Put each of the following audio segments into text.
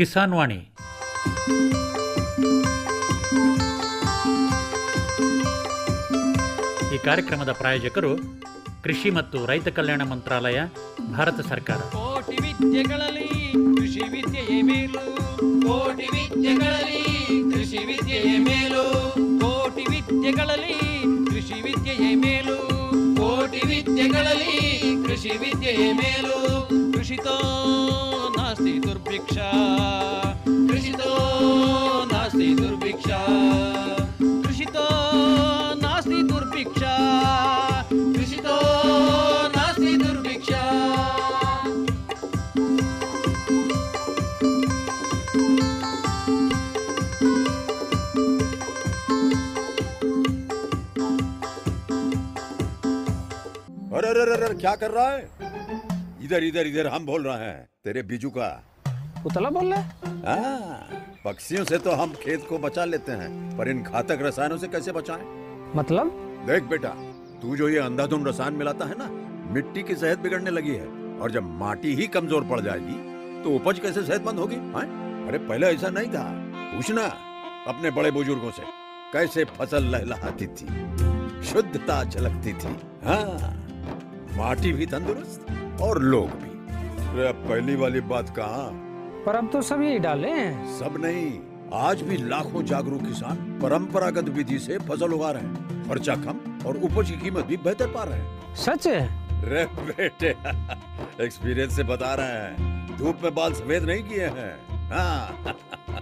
ಕಿಸಾನ್ ವಾಣಿ. ಈ ಕಾರ್ಯಕ್ರಮದ ಪ್ರಾಯೋಜಕರು ಕೃಷಿ ಮತ್ತು ರೈತ ಕಲ್ಯಾಣ ಮಂತ್ರಾಲಯ, ಭಾರತ ಸರ್ಕಾರ. ಕೋಟಿ ವಿದ್ಯೆಗಳಲ್ಲಿ ಕೃಷಿ ವಿದ್ಯೆಯೇ ಮೇಲು, ಕೋಟಿ ವಿದ್ಯೆಗಳಲ್ಲಿ ಕೃಷಿ ವಿದ್ಯೆಯೇ ಮೇಲು, ಕೋಟಿ ವಿದ್ಯೆಗಳಲ್ಲಿ ಕೃಷಿ ವಿದ್ಯೆಯೇ ಮೇಲು, ಕೋಟಿ ವಿದ್ಯೆಗಳಲ್ಲಿ ಕೃಷಿ ವಿದ್ಯೆಯೇ ಮೇಲು. ಕೃಷಿತೋ ನಾಸ್ತಿ ದುರ್ಭಿಕ್ಷ, ಕೃಷಿತೋ ನಾಸ್ತಿ ದುರ್ಭಿಕ್ಷ, ಕೃಷಿತೋ ನಾಸ್ತಿ ದುರ್ಭಿಕ್ಷ, ಕೃಷಿತೋ ನಾಸ್ತಿ ದುರ್ಭಿಕ್ಷ. अरे अरे अरे क्या कर रहा है? इधर इधर इधर हम बोल रहे हैं तेरे बीजू का। उतला बोल रहा है? हाँ, पक्षियों से तो हम खेत को बचा लेते हैं, पर इन घातक रसायनों से कैसे बचाएं? मतलब? देख बेटा, तू जो ये अंधाधुंध रसायन मिलाता है ना, मिट्टी की सेहत बिगड़ने लगी है। और जब माटी ही कमजोर पड़ जाएगी तो उपज कैसे सेहतमंद होगी? हाँ? अरे पहले ऐसा नहीं था, पूछना अपने बड़े बुजुर्गों से, कैसे फसल लहलहाती थी, शुद्धता झलकती थी। हाँ, माटी भी तंदुरुस्त और लोग भी। अरे पहली वाली बात कहाँ? पर अब तो सब यही डाले हैं। सब नहीं, आज भी लाखों जागरूक किसान परंपरागत विधि से फसल उगा रहे हैं। खर्चा कम और उपज की कीमत भी बेहतर पा रहे हैं। सच है? रे बेटे, एक्सपीरियंस से बता रहे हैं, धूप में बाल सफेद नहीं किए हैं। हाँ।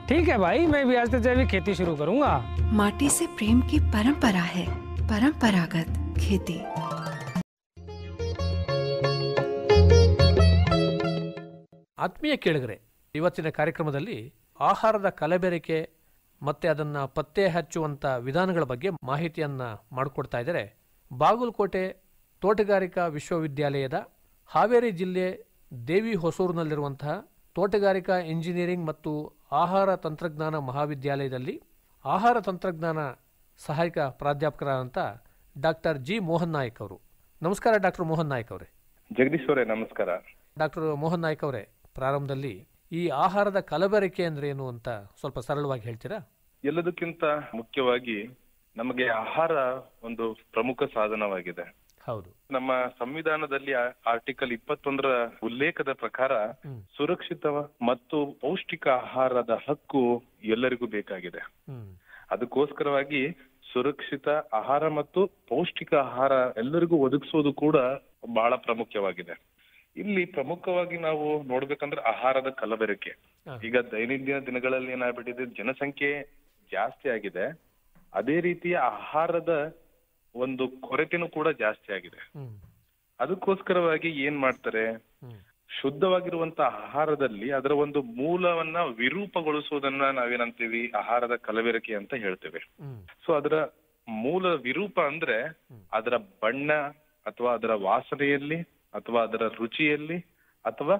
ठीक है भाई, मैं भी आज से जैविक खेती शुरू करूंगा। माटी से प्रेम की परंपरा है, परंपरागत खेती। ಆತ್ಮೀಯ ಕೇಳಿಗರೆ, ಇವತ್ತಿನ ಕಾರ್ಯಕ್ರಮದಲ್ಲಿ ಆಹಾರದ ಕಲಬೆರಕೆ ಮತ್ತು ಅದನ್ನು ಪತ್ತೆ ಹಚ್ಚುವಂಥ ವಿಧಾನಗಳ ಬಗ್ಗೆ ಮಾಹಿತಿಯನ್ನು ಮಾಡಿಕೊಡ್ತಾ ಇದ್ದಾರೆ ಬಾಗಲಕೋಟೆ ತೋಟಗಾರಿಕಾ ವಿಶ್ವವಿದ್ಯಾಲಯದ ಹಾವೇರಿ ಜಿಲ್ಲೆ ದೇವಿ ಹೊಸೂರಿನಲ್ಲಿರುವಂತಹ ತೋಟಗಾರಿಕಾ ಇಂಜಿನಿಯರಿಂಗ್ ಮತ್ತು ಆಹಾರ ತಂತ್ರಜ್ಞಾನ ಮಹಾವಿದ್ಯಾಲಯದಲ್ಲಿ ಆಹಾರ ತಂತ್ರಜ್ಞಾನ ಸಹಾಯಕ ಪ್ರಾಧ್ಯಾಪಕರಾದಂಥ ಡಾಕ್ಟರ್ ಜಿ ಮೋಹನ್ ನಾಯಕ್ ಅವರು. ನಮಸ್ಕಾರ ಡಾಕ್ಟರ್ ಮೋಹನ್ ನಾಯಕ್ ಅವರೇ. ಜಗದೀಶ್ ಅವರೇ ನಮಸ್ಕಾರ. ಡಾಕ್ಟರ್ ಮೋಹನ್ ನಾಯಕ್ ಅವರೇ, ಪ್ರಾರಂಭದಲ್ಲಿ ಈ ಆಹಾರದ ಕಲಬೆರಕೆ ಅಂದ್ರೆ ಏನು ಅಂತ ಸ್ವಲ್ಪ ಸರಳವಾಗಿ ಹೇಳ್ತೀರಾ? ಎಲ್ಲದಕ್ಕಿಂತ ಮುಖ್ಯವಾಗಿ ನಮಗೆ ಆಹಾರ ಒಂದು ಪ್ರಮುಖ ಸಾಧನವಾಗಿದೆ. ಹೌದು. ನಮ್ಮ ಸಂವಿಧಾನದಲ್ಲಿ ಆರ್ಟಿಕಲ್ 21ರ ಉಲ್ಲೇಖದ ಪ್ರಕಾರ ಸುರಕ್ಷಿತ ಮತ್ತು ಪೌಷ್ಟಿಕ ಆಹಾರದ ಹಕ್ಕು ಎಲ್ಲರಿಗೂ ಬೇಕಾಗಿದೆ. ಅದಕ್ಕೋಸ್ಕರವಾಗಿ ಸುರಕ್ಷಿತ ಆಹಾರ ಮತ್ತು ಪೌಷ್ಟಿಕ ಆಹಾರ ಎಲ್ಲರಿಗೂ ಒದಗಿಸೋದು ಕೂಡ ಬಹಳ ಪ್ರಾಮುಖ್ಯವಾಗಿದೆ. ಇಲ್ಲಿ ಪ್ರಮುಖವಾಗಿ ನಾವು ನೋಡ್ಬೇಕಂದ್ರೆ ಆಹಾರದ ಕಲಬೆರಕೆ. ಈಗ ದೈನಂದಿನ ದಿನಗಳಲ್ಲಿ ಏನಾಗ್ಬಿಟ್ಟಿದೆ, ಜನಸಂಖ್ಯೆ ಜಾಸ್ತಿ ಆಗಿದೆ, ಅದೇ ರೀತಿಯ ಆಹಾರದ ಒಂದು ಕೊರತೆನೂ ಕೂಡ ಜಾಸ್ತಿ ಆಗಿದೆ. ಅದಕ್ಕೋಸ್ಕರವಾಗಿ ಏನ್ ಮಾಡ್ತಾರೆ, ಶುದ್ಧವಾಗಿರುವಂತ ಆಹಾರದಲ್ಲಿ ಅದರ ಒಂದು ಮೂಲವನ್ನ ವಿರೂಪಗೊಳಿಸುವುದನ್ನ ನಾವೇನಂತೀವಿ ಆಹಾರದ ಕಲಬೆರಕೆ ಅಂತ ಹೇಳ್ತೇವೆ. ಸೊ ಅದರ ಮೂಲ ವಿರೂಪ ಅಂದ್ರೆ ಅದರ ಬಣ್ಣ ಅಥವಾ ಅದರ ವಾಸನೆಯಲ್ಲಿ ಅಥವಾ ಅದರ ರುಚಿಯಲ್ಲಿ ಅಥವಾ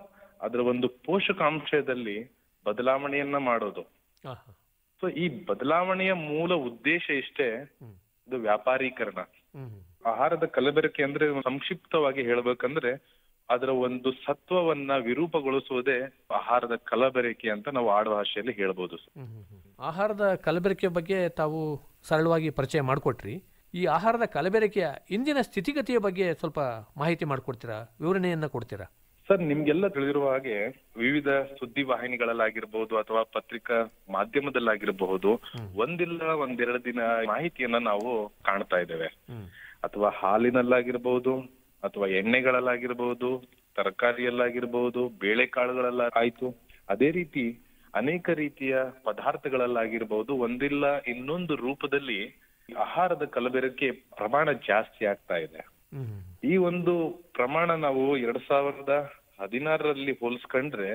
ಅದರ ಒಂದು ಪೋಷಕಾಂಶದಲ್ಲಿ ಬದಲಾವಣೆಯನ್ನ ಮಾಡೋದು. ಸೊ ಈ ಬದಲಾವಣೆಯ ಮೂಲ ಉದ್ದೇಶ ಇಷ್ಟೇ, ಇದು ವ್ಯಾಪಾರೀಕರಣ. ಆಹಾರದ ಕಲಬೆರಕೆ ಅಂದ್ರೆ ಸಂಕ್ಷಿಪ್ತವಾಗಿ ಹೇಳ್ಬೇಕಂದ್ರೆ ಅದರ ಒಂದು ಸತ್ವವನ್ನ ವಿರೂಪಗೊಳಿಸುವುದೇ ಆಹಾರದ ಕಲಬೆರಕೆ ಅಂತ ನಾವು ಆಡುಭಾಷೆಯಲ್ಲಿ ಹೇಳ್ಬೋದು. ಆಹಾರದ ಕಲಬೆರಕೆ ಬಗ್ಗೆ ತಾವು ಸರಳವಾಗಿ ಪರಿಚಯ ಮಾಡಿಕೊಟ್ರಿ. ಈ ಆಹಾರದ ಕಲಬೆರಕೆಯ ಇಂದಿನ ಸ್ಥಿತಿಗತಿಯ ಬಗ್ಗೆ ಸ್ವಲ್ಪ ಮಾಹಿತಿ ಮಾಡಿಕೊಡ್ತೀರಾ, ವಿವರಣೆಯನ್ನ ಕೊಡ್ತೀರಾ? ಸರ್, ನಿಮ್ಗೆಲ್ಲ ತಿಳಿದಿರುವ ಹಾಗೆ ವಿವಿಧ ಸುದ್ದಿ ವಾಹಿನಿಗಳಲ್ಲಾಗಿರ್ಬಹುದು ಅಥವಾ ಪತ್ರಿಕಾ ಮಾಧ್ಯಮದಲ್ಲಾಗಿರಬಹುದು ಒಂದಿಲ್ಲ ಒಂದೆರಡು ದಿನ ಮಾಹಿತಿಯನ್ನ ನಾವು ಕಾಣ್ತಾ ಇದ್ದೇವೆ. ಅಥವಾ ಹಾಲಿನಲ್ಲಾಗಿರ್ಬಹುದು ಅಥವಾ ಎಣ್ಣೆಗಳಲ್ಲಾಗಿರ್ಬಹುದು, ತರಕಾರಿಯಲ್ಲಾಗಿರ್ಬಹುದು, ಬೇಳೆಕಾಳುಗಳೆಲ್ಲ ಆಯ್ತು, ಅದೇ ರೀತಿ ಅನೇಕ ರೀತಿಯ ಪದಾರ್ಥಗಳಲ್ಲಾಗಿರ್ಬಹುದು ಒಂದಿಲ್ಲ ಇನ್ನೊಂದು ರೂಪದಲ್ಲಿ ಆಹಾರದ ಕಲಬೆರಕೆ ಪ್ರಮಾಣ ಜಾಸ್ತಿ ಆಗ್ತಾ ಇದೆ. ಈ ಒಂದು ಪ್ರಮಾಣ ನಾವು 2016ರಲ್ಲಿ ಹೋಲಿಸ್ಕೊಂಡ್ರೆ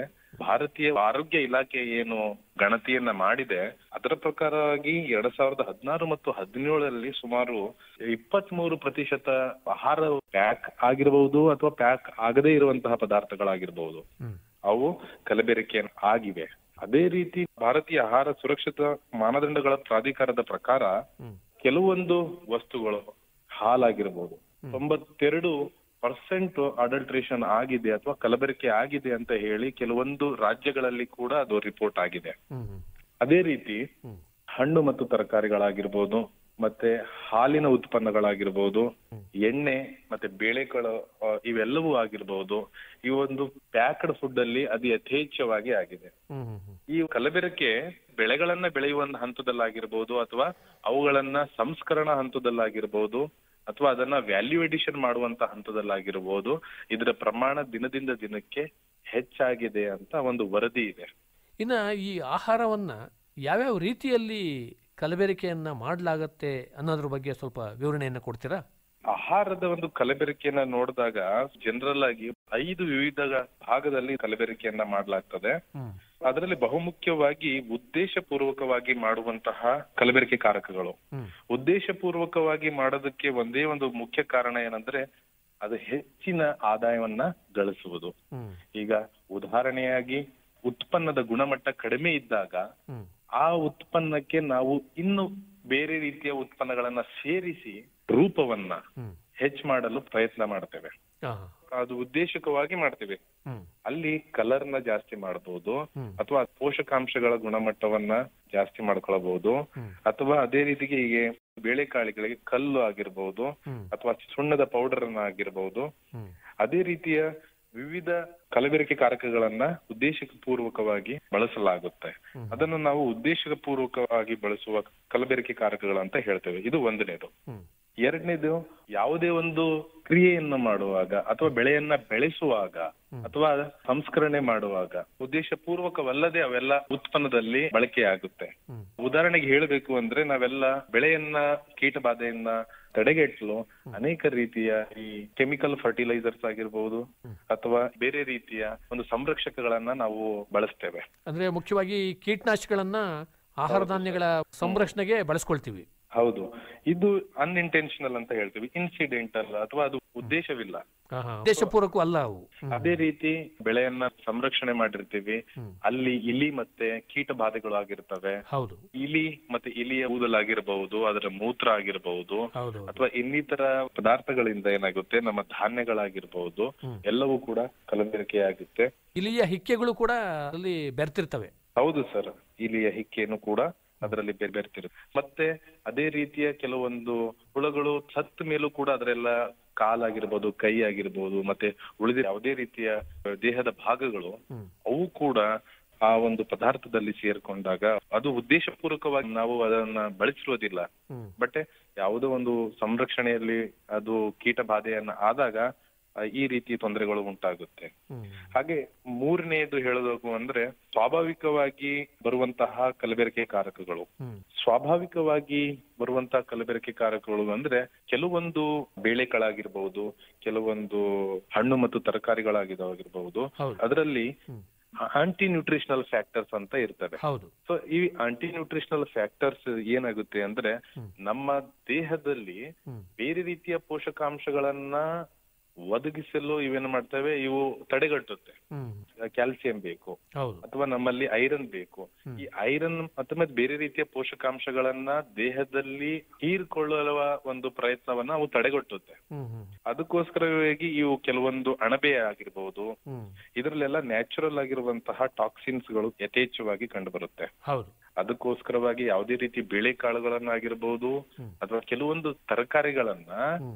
ಭಾರತೀಯ ಆರೋಗ್ಯ ಇಲಾಖೆ ಏನು ಗಣತಿಯನ್ನ ಮಾಡಿದೆ ಅದರ ಪ್ರಕಾರವಾಗಿ 2016 ಮತ್ತು 2017ರಲ್ಲಿ ಸುಮಾರು 23% ಆಹಾರ ಪ್ಯಾಕ್ ಆಗಿರಬಹುದು ಅಥವಾ ಪ್ಯಾಕ್ ಆಗದೇ ಇರುವಂತಹ ಪದಾರ್ಥಗಳಾಗಿರ್ಬಹುದು ಅವು ಕಲಬೆರಕೆ ಆಗಿವೆ. ಅದೇ ರೀತಿ ಭಾರತೀಯ ಆಹಾರ ಸುರಕ್ಷತಾ ಮಾನದಂಡಗಳ ಪ್ರಾಧಿಕಾರದ ಪ್ರಕಾರ ಕೆಲವೊಂದು ವಸ್ತುಗಳು ಹಾಲಾಗಿರ್ಬೋದು 92 ಪರ್ಸೆಂಟ್ ಅಡಲ್ಟ್ರೇಷನ್ ಆಗಿದೆ ಅಥವಾ ಕಲಬೆರಕೆ ಆಗಿದೆ ಅಂತ ಹೇಳಿ ಕೆಲವೊಂದು ರಾಜ್ಯಗಳಲ್ಲಿ ಕೂಡ ಅದು ರಿಪೋರ್ಟ್ ಆಗಿದೆ. ಅದೇ ರೀತಿ ಹಣ್ಣು ಮತ್ತು ತರಕಾರಿಗಳಾಗಿರ್ಬೋದು, ಮತ್ತೆ ಹಾಲಿನ ಉತ್ಪನ್ನಗಳಾಗಿರ್ಬೋದು, ಎಣ್ಣೆ ಮತ್ತೆ ಬೇಳೆಗಳು ಇವೆಲ್ಲವೂ ಆಗಿರ್ಬೋದು, ಈ ಒಂದು ಪ್ಯಾಕ್ಡ್ ಫುಡ್ ಅಲ್ಲಿ ಅದು ಯಥೇಚ್ಛವಾಗಿ ಆಗಿದೆ. ಈ ಕಲಬೆರಕೆ ಬೆಳೆಗಳನ್ನ ಬೆಳೆಯುವ ಹಂತದಲ್ಲಾಗಿರ್ಬೋದು ಅಥವಾ ಅವುಗಳನ್ನ ಸಂಸ್ಕರಣಾ ಹಂತದಲ್ಲಾಗಿರ್ಬೋದು ಅಥವಾ ಅದನ್ನ ವ್ಯಾಲ್ಯೂ ಎಡಿಷನ್ ಮಾಡುವಂತ ಹಂತದಲ್ಲಾಗಿರ್ಬೋದು, ಇದರ ಪ್ರಮಾಣ ದಿನದಿಂದ ದಿನಕ್ಕೆ ಹೆಚ್ಚಾಗಿದೆ ಅಂತ ಒಂದು ವರದಿ ಇದೆ. ಇನ್ನು ಈ ಆಹಾರವನ್ನ ಯಾವ್ಯಾವ ರೀತಿಯಲ್ಲಿ ಕಲಬೆರಕೆಯನ್ನ ಮಾಡಲಾಗತ್ತೆ ಅನ್ನೋದ್ರ ಬಗ್ಗೆ ಸ್ವಲ್ಪ ವಿವರಣೆಯನ್ನು ಕೊಡ್ತೀರಾ? ಆಹಾರದ ಒಂದು ಕಲಬೆರಕೆಯನ್ನ ನೋಡಿದಾಗ ಜನರಲ್ ಆಗಿ 5 ವಿವಿಧ ಭಾಗದಲ್ಲಿ ಕಲಬೆರಕೆಯನ್ನ ಮಾಡಲಾಗ್ತದೆ. ಅದರಲ್ಲಿ ಬಹುಮುಖ್ಯವಾಗಿ ಉದ್ದೇಶ ಪೂರ್ವಕವಾಗಿ ಮಾಡುವಂತಹ ಕಲಬೆರಕೆ ಕಾರಕಗಳು. ಉದ್ದೇಶ ಪೂರ್ವಕವಾಗಿ ಮಾಡೋದಕ್ಕೆ ಒಂದೇ ಒಂದು ಮುಖ್ಯ ಕಾರಣ ಏನಂದ್ರೆ ಅದು ಹೆಚ್ಚಿನ ಆದಾಯವನ್ನ ಗಳಿಸುವುದು. ಈಗ ಉದಾಹರಣೆಯಾಗಿ ಉತ್ಪನ್ನದ ಗುಣಮಟ್ಟ ಕಡಿಮೆ ಇದ್ದಾಗ ಆ ಉತ್ಪನ್ನಕ್ಕೆ ನಾವು ಇನ್ನು ಬೇರೆ ರೀತಿಯ ಉತ್ಪನ್ನಗಳನ್ನ ಸೇರಿಸಿ ರೂಪವನ್ನ ಹೆಚ್ಚು ಮಾಡಲು ಪ್ರಯತ್ನ ಮಾಡ್ತೇವೆ. ಅದು ಉದ್ದೇಶಕವಾಗಿ ಮಾಡ್ತೇವೆ. ಅಲ್ಲಿ ಕಲರ್ನ ಜಾಸ್ತಿ ಮಾಡಬಹುದು ಅಥವಾ ಪೋಷಕಾಂಶಗಳ ಗುಣಮಟ್ಟವನ್ನ ಜಾಸ್ತಿ ಮಾಡ್ಕೊಳ್ಬಹುದು ಅಥವಾ ಅದೇ ರೀತಿಗೆ ಈಗ ಬೇಳೆಕಾಳಿಗಳಿಗೆ ಕಲ್ಲು ಆಗಿರ್ಬಹುದು ಅಥವಾ ಸುಣ್ಣದ ಪೌಡರ್ ಅನ್ನ ಆಗಿರ್ಬಹುದು. ಅದೇ ರೀತಿಯ ವಿವಿಧ ಕಲಬೆರಕೆ ಕಾರಕಗಳನ್ನ ಉದ್ದೇಶಕ ಪೂರ್ವಕವಾಗಿ ಬಳಸಲಾಗುತ್ತೆ. ಅದನ್ನು ನಾವು ಉದ್ದೇಶಕ ಪೂರ್ವಕವಾಗಿ ಬಳಸುವ ಕಲಬೆರಕೆ ಕಾರಕಗಳಂತ ಹೇಳ್ತೇವೆ. ಇದು ಒಂದನೇದು. ಎರಡನೇದು, ಯಾವುದೇ ಒಂದು ಕ್ರಿಯೆಯನ್ನು ಮಾಡುವಾಗ ಅಥವಾ ಬೆಳೆಯನ್ನ ಬೆಳೆಸುವಾಗ ಅಥವಾ ಸಂಸ್ಕರಣೆ ಮಾಡುವಾಗ ಉದ್ದೇಶ ಪೂರ್ವಕವಲ್ಲದೆ ಅವೆಲ್ಲ ಉತ್ಪನ್ನದಲ್ಲಿ ಬಳಕೆಯಾಗುತ್ತೆ. ಉದಾಹರಣೆಗೆ ಹೇಳಬೇಕು ಅಂದ್ರೆ ನಾವೆಲ್ಲ ಬೆಳೆಯನ್ನ ಕೀಟಬಾಧೆಯನ್ನ ತಡೆಗಟ್ಟಲು ಅನೇಕ ರೀತಿಯ ಈ ಕೆಮಿಕಲ್ ಫರ್ಟಿಲೈಸರ್ಸ್ ಆಗಿರ್ಬಹುದು ಅಥವಾ ಬೇರೆ ರೀತಿಯ ಒಂದು ಸಂರಕ್ಷಕಗಳನ್ನ ನಾವು ಬಳಸ್ತೇವೆ. ಅಂದ್ರೆ ಮುಖ್ಯವಾಗಿ ಕೀಟನಾಶಕಗಳನ್ನ ಆಹಾರ ಧಾನ್ಯಗಳ ಸಂರಕ್ಷಣೆಗೆ ಬಳಸ್ಕೊಳ್ತೀವಿ. ಹೌದು, ಇದು ಅನ್ಇಂಟೆನ್ಷನಲ್ ಅಂತ ಹೇಳ್ತೀವಿ, ಇನ್ಸಿಡೆಂಟಲ್ ಅಥವಾ ಅದು ಉದ್ದೇಶವಿಲ್ಲ, ಉದ್ದೇಶಪೂರ್ವಕ ಅಲ್ಲ ಅವು. ಅದೇ ರೀತಿ ಬೆಳೆಯನ್ನ ಸಂರಕ್ಷಣೆ ಮಾಡಿರ್ತೀವಿ, ಅಲ್ಲಿ ಇಲಿ ಮತ್ತೆ ಕೀಟ ಬಾಧೆಗಳು ಆಗಿರ್ತವೆ. ಹೌದು, ಇಲಿ ಮತ್ತೆ ಇಲಿಯ ಕೂದಲಾಗಿರ್ಬಹುದು, ಅದರ ಮೂತ್ರ ಆಗಿರಬಹುದು ಅಥವಾ ಇನ್ನಿತರ ಪದಾರ್ಥಗಳಿಂದ ಏನಾಗುತ್ತೆ ನಮ್ಮ ಧಾನ್ಯಗಳಾಗಿರ್ಬಹುದು ಎಲ್ಲವೂ ಕೂಡ ಕಲಬೆರಕೆ ಆಗುತ್ತೆ. ಇಲಿಯ ಹಿಕ್ಕೆಗಳು ಕೂಡ ಅಲ್ಲಿ ಬೆರ್ತಿರ್ತವೆ. ಹೌದು ಸರ್, ಇಲಿಯ ಹಿಕ್ಕೆಯನ್ನು ಕೂಡ ಅದರಲ್ಲಿ ಬೆರ್ತಿರುತ್ತೆ. ಮತ್ತೆ ಅದೇ ರೀತಿಯ ಕೆಲವೊಂದು ಹುಳಗಳು ಸತ್ತ ಮೇಲೂ ಕೂಡ ಅದರೆಲ್ಲ ಕಾಲಾಗಿರ್ಬೋದು, ಕೈ ಆಗಿರ್ಬೋದು, ಮತ್ತೆ ಉಳಿದ ಯಾವುದೇ ರೀತಿಯ ದೇಹದ ಭಾಗಗಳು ಅವು ಕೂಡ ಆ ಒಂದು ಪದಾರ್ಥದಲ್ಲಿ ಸೇರ್ಕೊಂಡಾಗ ಅದು ಉದ್ದೇಶ ಪೂರ್ವಕವಾಗಿ ನಾವು ಅದನ್ನ ಬಳಸಿರೋದಿಲ್ಲ, ಬಟ್ ಯಾವುದೋ ಒಂದು ಸಂರಕ್ಷಣೆಯಲ್ಲಿ ಅದು ಕೀಟ ಬಾಧೆಯನ್ನ ಆದಾಗ ಈ ರೀತಿ ತೊಂದರೆಗಳು ಉಂಟಾಗುತ್ತೆ. ಹಾಗೆ ಮೂರನೆಯದು ಹೇಳೋದು ಅಂದ್ರೆ ಸ್ವಾಭಾವಿಕವಾಗಿ ಬರುವಂತಹ ಕಲಬೆರಕೆ ಕಾರಕಗಳು. ಸ್ವಾಭಾವಿಕವಾಗಿ ಬರುವಂತಹ ಕಲಬೆರಕೆ ಕಾರಕಗಳು ಅಂದ್ರೆ ಕೆಲವೊಂದು ಬೇಳೆಗಳಾಗಿರ್ಬಹುದು, ಕೆಲವೊಂದು ಹಣ್ಣು ಮತ್ತು ತರಕಾರಿಗಳಾಗಿರಬಹುದು, ಅದರಲ್ಲಿ ಆಂಟಿ ನ್ಯೂಟ್ರಿಷನಲ್ ಫ್ಯಾಕ್ಟರ್ಸ್ ಅಂತ ಇರ್ತವೆ. ಸೊ ಈ ಆಂಟಿ ನ್ಯೂಟ್ರಿಷನಲ್ ಫ್ಯಾಕ್ಟರ್ಸ್ ಏನಾಗುತ್ತೆ ಅಂದ್ರೆ ನಮ್ಮ ದೇಹದಲ್ಲಿ ಬೇರೆ ರೀತಿಯ ಪೋಷಕಾಂಶಗಳನ್ನ ಒದಗಿಸಲು ಇವೇನು ಮಾಡ್ತವೆ, ಇವು ತಡೆಗಟ್ಟುತ್ತೆ. ಕ್ಯಾಲ್ಸಿಯಂ ಬೇಕು ಅಥವಾ ನಮ್ಮಲ್ಲಿ ಐರನ್ ಬೇಕು. ಈ ಐರನ್ ಅಥವಾ ಬೇರೆ ರೀತಿಯ ಪೋಷಕಾಂಶಗಳನ್ನ ದೇಹದಲ್ಲಿ ಹೀರ್ಕೊಳ್ಳುವ ಒಂದು ಪ್ರಯತ್ನವನ್ನ ಅವು ತಡೆಗಟ್ಟುತ್ತೆ. ಅದಕ್ಕೋಸ್ಕರವಾಗಿ ಇವು ಕೆಲವೊಂದು ಅಣಬೆ ಆಗಿರ್ಬಹುದು, ಇದರಲ್ಲೆಲ್ಲ ನ್ಯಾಚುರಲ್ ಆಗಿರುವಂತಹ ಟಾಕ್ಸಿನ್ಸ್ ಗಳು ಯಥೇಚ್ಛವಾಗಿ ಕಂಡು ಬರುತ್ತೆ. ಅದಕ್ಕೋಸ್ಕರವಾಗಿ ಯಾವುದೇ ರೀತಿ ಬೇಳೆಕಾಳುಗಳನ್ನಾಗಿರ್ಬಹುದು ಅಥವಾ ಕೆಲವೊಂದು ತರಕಾರಿಗಳನ್ನ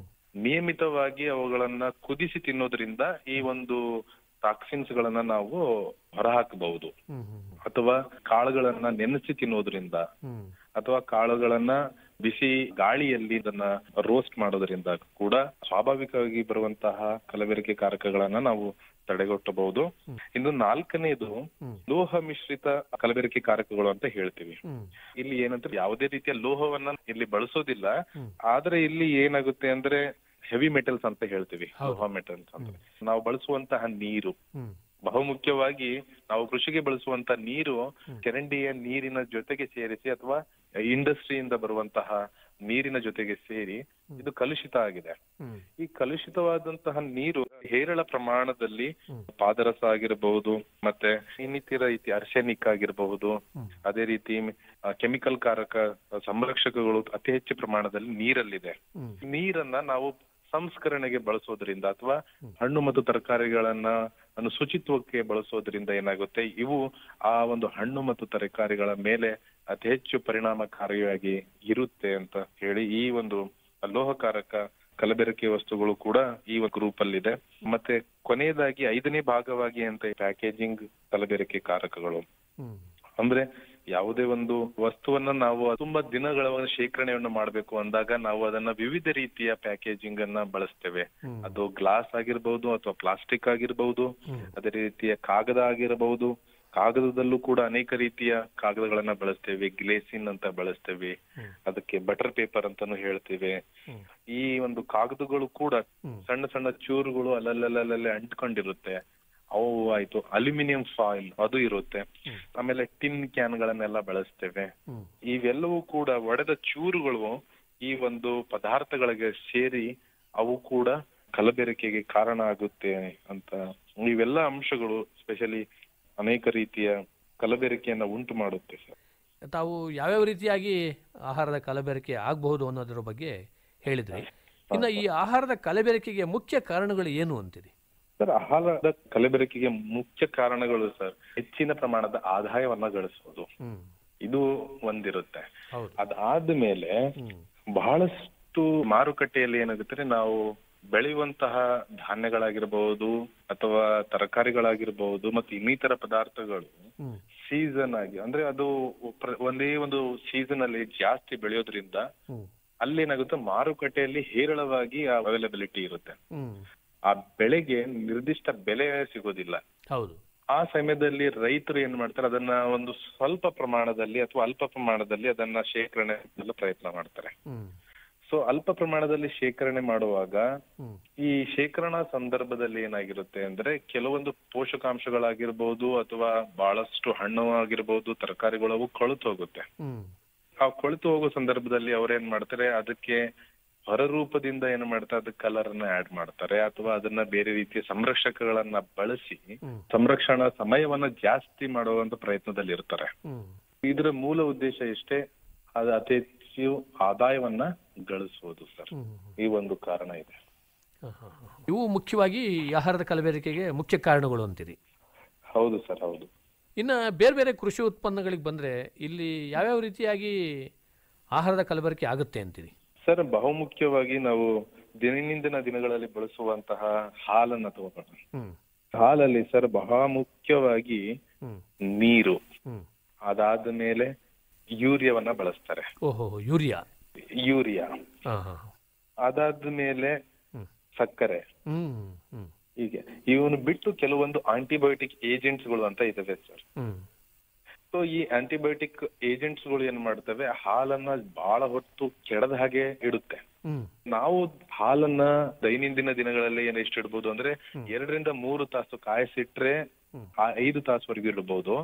ನಿಯಮಿತವಾಗಿ ಅವುಗಳನ್ನ ಕುದಿಸಿ ತಿನ್ನೋದ್ರಿಂದ ಈ ಒಂದು ಟಾಕ್ಸಿನ್ಸ್ ಗಳನ್ನ ನಾವು ಹೊರಹಾಕಬಹುದು. ಅಥವಾ ಕಾಳುಗಳನ್ನ ನೆನೆಸಿ ತಿನ್ನೋದ್ರಿಂದ ಅಥವಾ ಕಾಳುಗಳನ್ನ ಬಿಸಿ ಗಾಳಿಯಲ್ಲಿ ಇದನ್ನ ರೋಸ್ಟ್ ಮಾಡೋದ್ರಿಂದ ಕೂಡ ಸ್ವಾಭಾವಿಕವಾಗಿ ಬರುವಂತಹ ಕಲಬೆರಕೆ ಕಾರಕಗಳನ್ನ ನಾವು ತಡೆಗಟ್ಟಬಹುದು. ಇನ್ನು ನಾಲ್ಕನೇದು ಲೋಹ ಮಿಶ್ರಿತ ಕಲಬೆರಕೆ ಕಾರಕಗಳು ಅಂತ ಹೇಳ್ತೀವಿ. ಇಲ್ಲಿ ಏನಂದ್ರೆ ಯಾವುದೇ ರೀತಿಯ ಲೋಹವನ್ನ ಇಲ್ಲಿ ಬಳಸೋದಿಲ್ಲ, ಆದ್ರೆ ಇಲ್ಲಿ ಏನಾಗುತ್ತೆ ಅಂದ್ರೆ ಹೆವಿ ಮೆಟಲ್ಸ್ ಅಂತ ಹೇಳ್ತೀವಿ. ಲೋಹ ಮೆಟಲ್ಸ್ ಅಂದ್ರೆ ನಾವು ಬಳಸುವಂತಹ ನೀರು, ಬಹುಮುಖ್ಯವಾಗಿ ನಾವು ಕೃಷಿಗೆ ಬಳಸುವಂತ ನೀರು ಚರಂಡಿಯ ನೀರಿನ ಜೊತೆಗೆ ಸೇರಿಸಿ ಅಥವಾ ಇಂಡಸ್ಟ್ರಿಯಿಂದ ಬರುವಂತಹ ನೀರಿನ ಜೊತೆಗೆ ಸೇರಿ ಇದು ಕಲುಷಿತ ಆಗಿದೆ. ಈ ಕಲುಷಿತವಾದಂತಹ ನೀರು ಹೇರಳ ಪ್ರಮಾಣದಲ್ಲಿ ಪಾದರಸ ಆಗಿರಬಹುದು, ಮತ್ತೆ ಇನ್ನಿತರ ರೀತಿ ಆರ್ಸೆನಿಕ್ ಆಗಿರಬಹುದು, ಅದೇ ರೀತಿ ಕೆಮಿಕಲ್ ಕಾರಕ ಸಂರಕ್ಷಕಗಳು ಅತಿ ಹೆಚ್ಚು ಪ್ರಮಾಣದಲ್ಲಿ ನೀರಲ್ಲಿದೆ. ನೀರನ್ನ ನಾವು ಸಂಸ್ಕರಣೆಗೆ ಬಳಸೋದ್ರಿಂದ ಅಥವಾ ಹಣ್ಣು ಮತ್ತು ತರಕಾರಿಗಳನ್ನ ಶುಚಿತ್ವಕ್ಕೆ ಬಳಸೋದ್ರಿಂದ ಏನಾಗುತ್ತೆ, ಇವು ಆ ಒಂದು ಹಣ್ಣು ಮತ್ತು ತರಕಾರಿಗಳ ಮೇಲೆ ಅತಿ ಹೆಚ್ಚು ಪರಿಣಾಮಕಾರಿಯಾಗಿ ಇರುತ್ತೆ ಅಂತ ಹೇಳಿ ಈ ಒಂದು ಲೋಹಕಾರಕ ಕಲಬೆರಕೆ ವಸ್ತುಗಳು ಕೂಡ ಈ ಗ್ರೂಪ್ ಅಲ್ಲಿ ಇದೆ. ಮತ್ತೆ ಕೊನೆಯದಾಗಿ 5ನೇ ಭಾಗವಾಗಿ ಅಂತ ಪ್ಯಾಕೇಜಿಂಗ್ ಕಲಬೆರಕೆ ಕಾರಕಗಳು. ಅಂದ್ರೆ ಯಾವುದೇ ಒಂದು ವಸ್ತುವನ್ನ ನಾವು ತುಂಬಾ ದಿನಗಳ ಶೇಖರಣೆಯನ್ನು ಮಾಡಬೇಕು ಅಂದಾಗ ನಾವು ಅದನ್ನ ವಿವಿಧ ರೀತಿಯ ಪ್ಯಾಕೇಜಿಂಗ್ ಅನ್ನ ಬಳಸ್ತೇವೆ. ಅದು ಗ್ಲಾಸ್ ಆಗಿರ್ಬಹುದು ಅಥವಾ ಪ್ಲಾಸ್ಟಿಕ್ ಆಗಿರ್ಬಹುದು, ಅದೇ ರೀತಿಯ ಕಾಗದ ಆಗಿರಬಹುದು. ಕಾಗದದಲ್ಲೂ ಕೂಡ ಅನೇಕ ರೀತಿಯ ಕಾಗದಗಳನ್ನ ಬಳಸ್ತೇವೆ. ಗ್ಲೇಸಿನ್ ಅಂತ ಬಳಸ್ತೇವೆ, ಅದಕ್ಕೆ ಬಟರ್ ಪೇಪರ್ ಅಂತಾನು ಹೇಳ್ತೇವೆ. ಈ ಒಂದು ಕಾಗದಗಳು ಕೂಡ ಸಣ್ಣ ಸಣ್ಣ ಚೂರುಗಳು ಅಲ್ಲಲ್ಲೇ ಅಂಟ್ಕೊಂಡಿರುತ್ತೆ. ಅವು ಆಯ್ತು. ಅಲ್ಯೂಮಿನಿಯಂ ಫಾಯಿಲ್ ಅದು ಇರುತ್ತೆ. ಆಮೇಲೆ ಟಿನ್ ಕ್ಯಾನ್ ಗಳನ್ನೆಲ್ಲ ಬಳಸ್ತೇವೆ. ಇವೆಲ್ಲವೂ ಕೂಡ ಒಡೆದ ಚೂರುಗಳು ಈ ಒಂದು ಪದಾರ್ಥಗಳಿಗೆ ಸೇರಿ ಅವು ಕೂಡ ಕಲಬೆರಕೆಗೆ ಕಾರಣ ಆಗುತ್ತೆ ಅಂತ. ಇವೆಲ್ಲ ಅಂಶಗಳು ಸ್ಪೆಷಲಿ ಅನೇಕ ರೀತಿಯ ಕಲಬೆರಕೆಯನ್ನ ಉಂಟು ಮಾಡುತ್ತೆ ಸರ್. ತಾವು ಯಾವ್ಯಾವ ರೀತಿಯಾಗಿ ಆಹಾರದ ಕಲಬೆರಕೆ ಆಗಬಹುದು ಅನ್ನೋದ್ರ ಬಗ್ಗೆ ಹೇಳಿದ್ರಿ. ಇನ್ನು ಈ ಆಹಾರದ ಕಲಬೆರಕೆಗೆ ಮುಖ್ಯ ಕಾರಣಗಳು ಏನು ಅಂತೀರಿ ಸರ್? ಆಹಾರದ ಕಲಬೆರಕೆಗೆ ಮುಖ್ಯ ಕಾರಣಗಳು ಸರ್, ಹೆಚ್ಚಿನ ಪ್ರಮಾಣದ ಆದಾಯವನ್ನ ಗಳಿಸೋದು, ಇದು ಒಂದಿರುತ್ತೆ. ಅದಾದ್ಮೇಲೆ ಬಹಳಷ್ಟು ಮಾರುಕಟ್ಟೆಯಲ್ಲಿ ಏನಾಗುತ್ತೆ, ನಾವು ಬೆಳೆಯುವಂತಹ ಧಾನ್ಯಗಳಾಗಿರ್ಬಹುದು ಅಥವಾ ತರಕಾರಿಗಳಾಗಿರ್ಬಹುದು ಮತ್ತು ಇನ್ನಿತರ ಪದಾರ್ಥಗಳು ಸೀಸನ್ ಆಗಿ, ಅಂದ್ರೆ ಅದು ಒಂದೇ ಒಂದು ಸೀಸನ್ ಅಲ್ಲಿ ಜಾಸ್ತಿ ಬೆಳೆಯೋದ್ರಿಂದ ಅಲ್ಲೇನಾಗುತ್ತೆ, ಮಾರುಕಟ್ಟೆಯಲ್ಲಿ ಹೇರಳವಾಗಿ ಅವೈಲಬಿಲಿಟಿ ಇರುತ್ತೆ. ಆ ಬೆಳೆಗೆ ನಿರ್ದಿಷ್ಟ ಬೆಲೆ ಸಿಗೋದಿಲ್ಲ. ಹೌದು. ಆ ಸಮಯದಲ್ಲಿ ರೈತರು ಏನ್ ಮಾಡ್ತಾರೆ, ಅದನ್ನ ಒಂದು ಸ್ವಲ್ಪ ಪ್ರಮಾಣದಲ್ಲಿ ಅಥವಾ ಅಲ್ಪ ಪ್ರಮಾಣದಲ್ಲಿ ಅದನ್ನ ಶೇಖರಣೆ ಪ್ರಯತ್ನ ಮಾಡ್ತಾರೆ. ಸೊ ಅಲ್ಪ ಪ್ರಮಾಣದಲ್ಲಿ ಶೇಖರಣೆ ಮಾಡುವಾಗ ಈ ಶೇಖರಣಾ ಸಂದರ್ಭದಲ್ಲಿ ಏನಾಗಿರುತ್ತೆ ಅಂದ್ರೆ, ಕೆಲವೊಂದು ಪೋಷಕಾಂಶಗಳಾಗಿರ್ಬಹುದು ಅಥವಾ ಬಹಳಷ್ಟು ಹಣ್ಣು ಆಗಿರ್ಬಹುದು, ತರಕಾರಿಗಳು ಅವು ಕೊಳೆತು ಹೋಗುತ್ತೆ. ಆ ಕೊಳೆತು ಹೋಗೋ ಸಂದರ್ಭದಲ್ಲಿ ಅವ್ರೇನ್ ಮಾಡ್ತಾರೆ, ಅದಕ್ಕೆ ಹೊರರೂಪದಿಂದ ಏನ್ ಮಾಡ್ತಾರೆ, ಅದಕ್ಕೆ ಕಲರ್ ಅನ್ನ ಆಡ್ ಮಾಡ್ತಾರೆ ಅಥವಾ ಅದನ್ನ ಬೇರೆ ರೀತಿಯ ಸಂರಕ್ಷಕಗಳನ್ನ ಬಳಸಿ ಸಂರಕ್ಷಣಾ ಸಮಯವನ್ನ ಜಾಸ್ತಿ ಮಾಡುವಂತ ಪ್ರಯತ್ನದಲ್ಲಿ ಇರ್ತಾರೆ. ಇದರ ಮೂಲ ಉದ್ದೇಶ ಇಷ್ಟೇ, ಅದು ಅತಿ ಹೆಚ್ಚು ಆದಾಯವನ್ನ ಗಳಿಸುವುದು ಸರ್. ಈ ಒಂದು ಕಾರಣ ಇದೆ. ಇವು ಮುಖ್ಯವಾಗಿ ಆಹಾರದ ಕಲಬೆರಕೆಗೆ ಮುಖ್ಯ ಕಾರಣಗಳು ಅಂತೀರಿ? ಹೌದು ಸರ್, ಹೌದು. ಇನ್ನು ಬೇರೆ ಬೇರೆ ಕೃಷಿ ಉತ್ಪನ್ನಗಳಿಗೆ ಬಂದ್ರೆ ಇಲ್ಲಿ ಯಾವ್ಯಾವ ರೀತಿಯಾಗಿ ಆಹಾರದ ಕಲಬೆರಕೆ ಆಗುತ್ತೆ ಅಂತೀರಿ ಸರ್? ಬಹುಮುಖ್ಯವಾಗಿ ನಾವು ದೈನಂದಿನ ದಿನಗಳಲ್ಲಿ ಬಳಸುವಂತಹ ಹಾಲನ್ನ ತಗೋಣ. ಹಾಲಲ್ಲಿ ಸರ್ ಬಹಳ ಮುಖ್ಯವಾಗಿ ನೀರು, ಅದಾದ ಮೇಲೆ ಯೂರಿಯಾವನ್ನ ಬಳಸ್ತಾರೆ. ಓಹೋ, ಯೂರಿಯಾ. ಅದಾದ್ಮೇಲೆ ಸಕ್ಕರೆ. ಹೀಗೆ ಇವನು ಬಿಟ್ಟು ಕೆಲವೊಂದು ಆಂಟಿಬಯೋಟಿಕ್ ಏಜೆಂಟ್ಸ್ ಗಳು ಅಂತ ಇದಾವೆ ಸರ್. ಸೊ ಈ ಆಂಟಿಬಯೋಟಿಕ್ ಏಜೆಂಟ್ಸ್ ಗಳು ಏನ್ ಮಾಡ್ತವೆ, ಹಾಲನ್ನ ಬಹಳ ಹೊತ್ತು ಕೆಡದ ಹಾಗೆ ಇಡುತ್ತೆ. ನಾವು ಹಾಲನ್ನ ದೈನಂದಿನ ದಿನಗಳಲ್ಲಿ ಎಷ್ಟು ಇಡ್ಬೋದು ಅಂದ್ರೆ 2 ರಿಂದ 3 ತಾಸು ಕಾಯಿಸಿಟ್ರೆ 5 ತಾಸುವರೆಗೂ ಇಡಬಹುದು.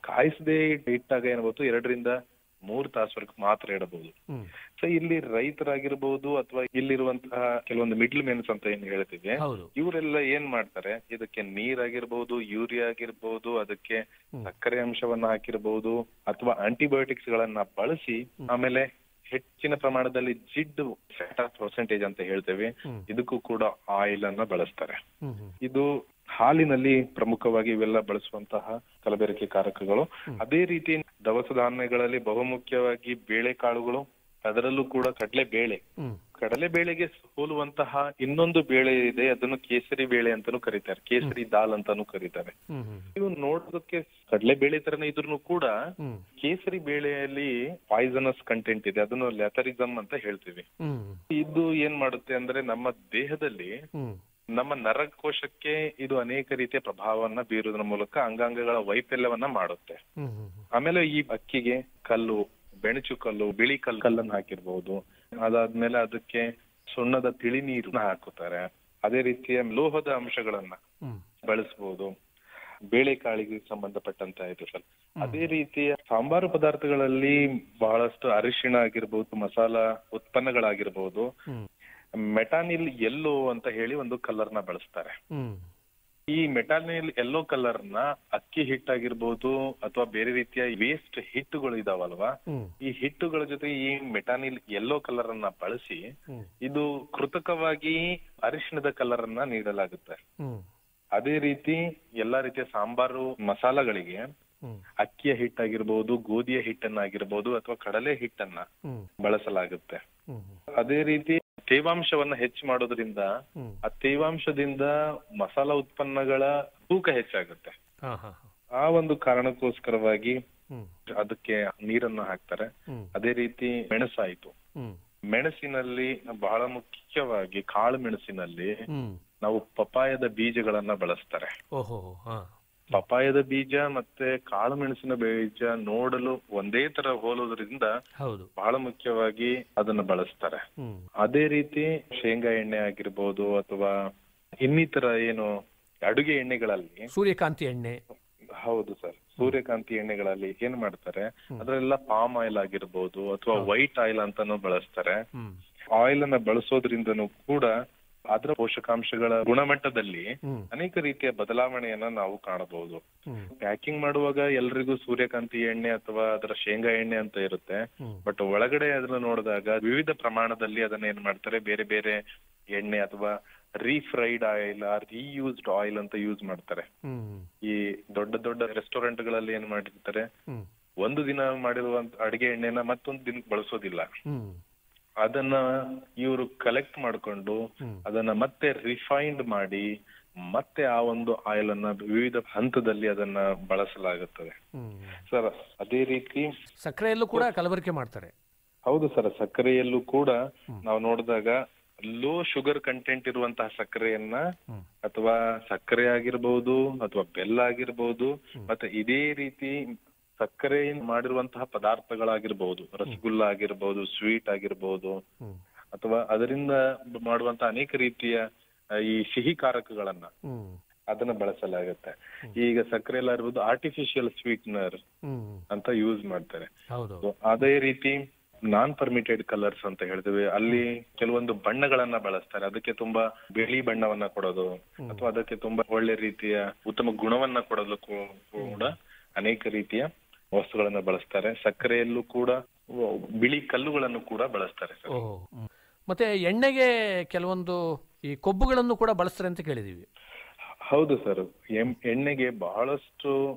ಕಾಯಿಸದೆ ಇಟ್ಟಾಗ ಏನ್ಬೋದು 2 ರಿಂದ 3 ತಾಸುವರೆಗೂ ಮಾತ್ರ ಇಡಬಹುದು. ಸೊ ಇಲ್ಲಿ ರೈತರಾಗಿರ್ಬಹುದು ಅಥವಾ ಇಲ್ಲಿರುವಂತಹ ಕೆಲವೊಂದು ಮಿಡ್ಲ್ ಮೆನ್ಸ್ ಅಂತ ಏನ್ ಹೇಳ್ತೀವಿ, ಇವರೆಲ್ಲ ಏನ್ ಮಾಡ್ತಾರೆ, ಇದಕ್ಕೆ ನೀರಾಗಿರ್ಬಹುದು, ಯೂರಿಯಾ ಆಗಿರ್ಬಹುದು, ಅದಕ್ಕೆ ಸಕ್ಕರೆ ಅಂಶವನ್ನ ಹಾಕಿರ್ಬಹುದು ಅಥವಾ ಆಂಟಿಬಯೋಟಿಕ್ಸ್ ಗಳನ್ನ ಬಳಸಿ ಆಮೇಲೆ ಹೆಚ್ಚಿನ ಪ್ರಮಾಣದಲ್ಲಿ ಜಿಡ್ಡು ಫ್ಯಾಟ್ ಪರ್ಸೆಂಟೇಜ್ ಅಂತ ಹೇಳ್ತೇವೆ, ಇದಕ್ಕೂ ಕೂಡ ಆಯಿಲ್ ಅನ್ನ ಬಳಸ್ತಾರೆ. ಇದು ಹಾಲಿನಲ್ಲಿ ಪ್ರಮುಖವಾಗಿ ಇವೆಲ್ಲ ಬಳಸುವಂತಹ ಕಲಬೆರಕೆ ಕಾರಕಗಳು. ಅದೇ ರೀತಿ ದವಸ ಧಾನ್ಯಗಳಲ್ಲಿ ಬಹುಮುಖ್ಯವಾಗಿ ಬೇಳೆಕಾಳುಗಳು, ಅದರಲ್ಲೂ ಕೂಡ ಕಡಲೆಬೇಳೆಗೆ ಹೋಲುವಂತಹ ಇನ್ನೊಂದು ಬೇಳೆ ಇದೆ, ಅದನ್ನು ಕೇಸರಿ ಬೇಳೆ ಅಂತಾನೂ ಕರೀತಾರೆ, ಕೇಸರಿ ದಾಲ್ ಅಂತಾನೂ ಕರೀತಾರೆ. ಇವು ನೋಡೋದಕ್ಕೆ ಕಡಲೆಬೇಳೆ ತರನೇ ಇದ್ರೂ ಕೂಡ ಕೇಸರಿ ಬೇಳೆಯಲ್ಲಿ ಪಾಯ್ಸನಸ್ ಕಂಟೆಂಟ್ ಇದೆ, ಅದನ್ನು ಲ್ಯಾಥರಿಸಮ್ ಅಂತ ಹೇಳ್ತೀವಿ. ಇದು ಏನ್ ಮಾಡುತ್ತೆ ಅಂದ್ರೆ ನಮ್ಮ ದೇಹದಲ್ಲಿ ನಮ್ಮ ನರಕೋಶಕ್ಕೆ ಇದು ಅನೇಕ ರೀತಿಯ ಪ್ರಭಾವವನ್ನ ಬೀರುವುದರ ಮೂಲಕ ಅಂಗಾಂಗಗಳ ವೈಫಲ್ಯವನ್ನ ಮಾಡುತ್ತೆ. ಆಮೇಲೆ ಈ ಅಕ್ಕಿಗೆ ಕಲ್ಲು, ಬೆಣಚು ಕಲ್ಲು, ಬಿಳಿ ಕಲ್ಲನ್ನು ಹಾಕಿರ್ಬಹುದು. ಅದಾದ್ಮೇಲೆ ಅದಕ್ಕೆ ಸುಣ್ಣದ ತಿಳಿ ನೀರನ್ನ ಹಾಕುತ್ತಾರೆ. ಅದೇ ರೀತಿಯ ಲೋಹದ ಅಂಶಗಳನ್ನ ಬಳಸಬಹುದು. ಬೇಳೆಕಾಳಿಗೆ ಸಂಬಂಧಪಟ್ಟಂತ ಇದು ಸರ್. ಅದೇ ರೀತಿಯ ಸಾಂಬಾರು ಪದಾರ್ಥಗಳಲ್ಲಿ ಬಹಳಷ್ಟು ಅರಿಶಿಣ ಆಗಿರ್ಬಹುದು, ಮಸಾಲಾ ಉತ್ಪನ್ನಗಳಾಗಿರ್ಬಹುದು, ಮೆಟಾನಿಲ್ ಎಲ್ಲೋ ಅಂತ ಹೇಳಿ ಒಂದು ಕಲರ್ನ ಬಳಸ್ತಾರೆ. ಈ ಮೆಟಾನಿಲ್ ಯೆಲ್ಲೋ ಕಲರ್ ನ ಅಕ್ಕಿ ಹಿಟ್ಟಾಗಿರ್ಬೋದು ಅಥವಾ ಬೇರೆ ರೀತಿಯ ವೇಸ್ಟ್ ಹಿಟ್ಟುಗಳು ಇದಾವಲ್ವಾ, ಈ ಹಿಟ್ಟುಗಳ ಜೊತೆ ಈ ಮೆಟಾನಿಲ್ ಯೆಲ್ಲೋ ಕಲರ್ ಅನ್ನ ಬಳಸಿ ಇದು ಕೃತಕವಾಗಿ ಅರಿಶಿಣದ ಕಲರ್ ಅನ್ನ ನೀಡಲಾಗುತ್ತೆ. ಅದೇ ರೀತಿ ಎಲ್ಲಾ ರೀತಿಯ ಸಾಂಬಾರು ಮಸಾಲಗಳಿಗೆ ಅಕ್ಕಿಯ ಹಿಟ್ಟಾಗಿರ್ಬೋದು, ಗೋಧಿಯ ಹಿಟ್ಟನ್ನಾಗಿರ್ಬೋದು ಅಥವಾ ಕಡಲೆ ಹಿಟ್ಟನ್ನ ಬಳಸಲಾಗುತ್ತೆ. ಅದೇ ರೀತಿ ತೇವಾಂಶವನ್ನ ಹೆಚ್ಚು ಮಾಡೋದ್ರಿಂದ ಆ ತೇವಾಂಶದಿಂದ ಮಸಾಲಾ ಉತ್ಪನ್ನಗಳ ತೂಕ ಹೆಚ್ಚಾಗುತ್ತೆ. ಆ ಒಂದು ಕಾರಣಕ್ಕೋಸ್ಕರವಾಗಿ ಅದಕ್ಕೆ ನೀರನ್ನು ಹಾಕ್ತಾರೆ. ಅದೇ ರೀತಿ ಮೆಣಸಾಯ್ತು, ಮೆಣಸಿನಲ್ಲಿ ಬಹಳ ಮುಖ್ಯವಾಗಿ ಕಾಳು ಮೆಣಸಿನಲ್ಲಿ ನಾವು ಪಪಾಯದ ಬೀಜಗಳನ್ನ ಬಳಸ್ತಾರೆ. ಪಪಾಯದ ಬೀಜ ಮತ್ತೆ ಕಾಳು ಮೆಣಸಿನ ಬೀಜ ನೋಡಲು ಒಂದೇ ತರ ಹೋಲೋದ್ರಿಂದ ಬಹಳ ಮುಖ್ಯವಾಗಿ ಅದನ್ನ ಬಳಸ್ತಾರೆ. ಅದೇ ರೀತಿ ಶೇಂಗಾ ಎಣ್ಣೆ ಆಗಿರ್ಬೋದು ಅಥವಾ ಇನ್ನಿತರ ಏನು ಅಡುಗೆ ಎಣ್ಣೆಗಳಲ್ಲಿ ಸೂರ್ಯಕಾಂತಿ ಎಣ್ಣೆ, ಹೌದು ಸರ್, ಸೂರ್ಯಕಾಂತಿ ಎಣ್ಣೆಗಳಲ್ಲಿ ಏನ್ ಮಾಡ್ತಾರೆ, ಅದ್ರೆಲ್ಲ ಪಾಮ್ ಆಯಿಲ್ ಆಗಿರ್ಬೋದು ಅಥವಾ ವೈಟ್ ಆಯಿಲ್ ಅಂತಾನು ಬಳಸ್ತಾರೆ. ಆಯಿಲ್ ಅನ್ನ ಬಳಸೋದ್ರಿಂದನೂ ಕೂಡ ಅದರ ಪೋಷಕಾಂಶಗಳ ಗುಣಮಟ್ಟದಲ್ಲಿ ಅನೇಕ ರೀತಿಯ ಬದಲಾವಣೆಯನ್ನ ನಾವು ಕಾಣಬಹುದು. ಪ್ಯಾಕಿಂಗ್ ಮಾಡುವಾಗ ಎಲ್ರಿಗೂ ಸೂರ್ಯಕಾಂತಿ ಎಣ್ಣೆ ಅಥವಾ ಅದರ ಶೇಂಗಾ ಎಣ್ಣೆ ಅಂತ ಇರುತ್ತೆ, ಬಟ್ ಒಳಗಡೆ ಅದನ್ನ ನೋಡಿದಾಗ ವಿವಿಧ ಪ್ರಮಾಣದಲ್ಲಿ ಅದನ್ನ ಏನ್ ಮಾಡ್ತಾರೆ, ಬೇರೆ ಬೇರೆ ಎಣ್ಣೆ ಅಥವಾ ರೀಫ್ರೈಡ್ ಆಯಿಲ್ ರೀಯೂಸ್ಡ್ ಆಯಿಲ್ ಅಂತ ಯೂಸ್ ಮಾಡ್ತಾರೆ. ಈ ದೊಡ್ಡ ದೊಡ್ಡ ರೆಸ್ಟೋರೆಂಟ್ ಗಳಲ್ಲಿ ಏನ್ ಮಾಡಿರ್ತಾರೆ, ಒಂದು ದಿನ ಮಾಡಿರುವಂತ ಅಡಿಗೆ ಎಣ್ಣೆನ ಮತ್ತೊಂದು ದಿನಕ್ಕೆ ಬಳಸೋದಿಲ್ಲ. ಅದನ್ನ ಇವರು ಕಲೆಕ್ಟ್ ಮಾಡ್ಕೊಂಡು ಅದನ್ನ ಮತ್ತೆ ರಿಫೈನ್ಡ್ ಮಾಡಿ ಮತ್ತೆ ಆ ಒಂದು ಆಯಿಲ್ ಅನ್ನ ವಿವಿಧ ಹಂತದಲ್ಲಿ ಅದನ್ನ ಬಳಸಲಾಗುತ್ತದೆ ಸರ್. ಅದೇ ರೀತಿ ಸಕ್ಕರೆಯಲ್ಲೂ ಕೂಡ ಕಲಬೆರಕೆ ಮಾಡ್ತಾರೆ. ಹೌದು ಸರ್, ಸಕ್ಕರೆಯಲ್ಲೂ ಕೂಡ ನಾವು ನೋಡಿದಾಗ ಲೋ ಶುಗರ್ ಕಂಟೆಂಟ್ ಇರುವಂತಹ ಸಕ್ಕರೆಯನ್ನ ಅಥವಾ ಸಕ್ಕರೆ ಆಗಿರ್ಬೋದು ಅಥವಾ ಬೆಲ್ಲ ಆಗಿರ್ಬೋದು ಮತ್ತೆ ಇದೇ ರೀತಿ ಸಕ್ಕರೆ ಮಾಡಿರುವಂತಹ ಪದಾರ್ಥಗಳಾಗಿರ್ಬಹುದು, ರಸಗುಲ್ಲ ಆಗಿರ್ಬಹುದು, ಸ್ವೀಟ್ ಆಗಿರ್ಬಹುದು ಅಥವಾ ಅದರಿಂದ ಮಾಡುವಂತಹ ಅನೇಕ ರೀತಿಯ ಈ ಸಿಹಿ ಕಾರಕಗಳನ್ನ ಅದನ್ನ ಬಳಸಲಾಗುತ್ತೆ. ಈಗ ಸಕ್ಕರೆ ಎಲ್ಲ ಇರ್ಬೋದು ಆರ್ಟಿಫಿಷಿಯಲ್ ಸ್ವೀಟ್ನರ್ ಅಂತ ಯೂಸ್ ಮಾಡ್ತಾರೆ. ಅದೇ ರೀತಿ ನಾನ್ ಪರ್ಮಿಟೆಡ್ ಕಲರ್ಸ್ ಅಂತ ಹೇಳ್ತೇವೆ, ಅಲ್ಲಿ ಕೆಲವೊಂದು ಬಣ್ಣಗಳನ್ನ ಬಳಸ್ತಾರೆ. ಅದಕ್ಕೆ ತುಂಬಾ ಬಿಳಿ ಬಣ್ಣವನ್ನ ಕೊಡೋದು ಅಥವಾ ಅದಕ್ಕೆ ತುಂಬಾ ಒಳ್ಳೆ ರೀತಿಯ ಉತ್ತಮ ಗುಣವನ್ನ ಕೊಡೋದು ಕೂಡ ಅನೇಕ ರೀತಿಯ ವಸ್ತುಗಳನ್ನ ಬಳಸ್ತಾರೆ. ಸಕ್ಕರೆಯಲ್ಲೂ ಕೂಡ ಬಿಳಿ ಕಲ್ಲುಗಳನ್ನು ಕೂಡ ಬಳಸ್ತಾರೆ ಸರ್. ಮತ್ತೆ ಎಣ್ಣೆಗೆ ಕೆಲವೊಂದು ಈ ಕೊಬ್ಬುಗಳನ್ನು ಕೂಡ ಬಳಸ್ತಾರೆ ಅಂತ ಕೇಳಿದೀವಿ. ಹೌದು ಸರ್, ಎಣ್ಣೆಗೆ ಬಹಳಷ್ಟು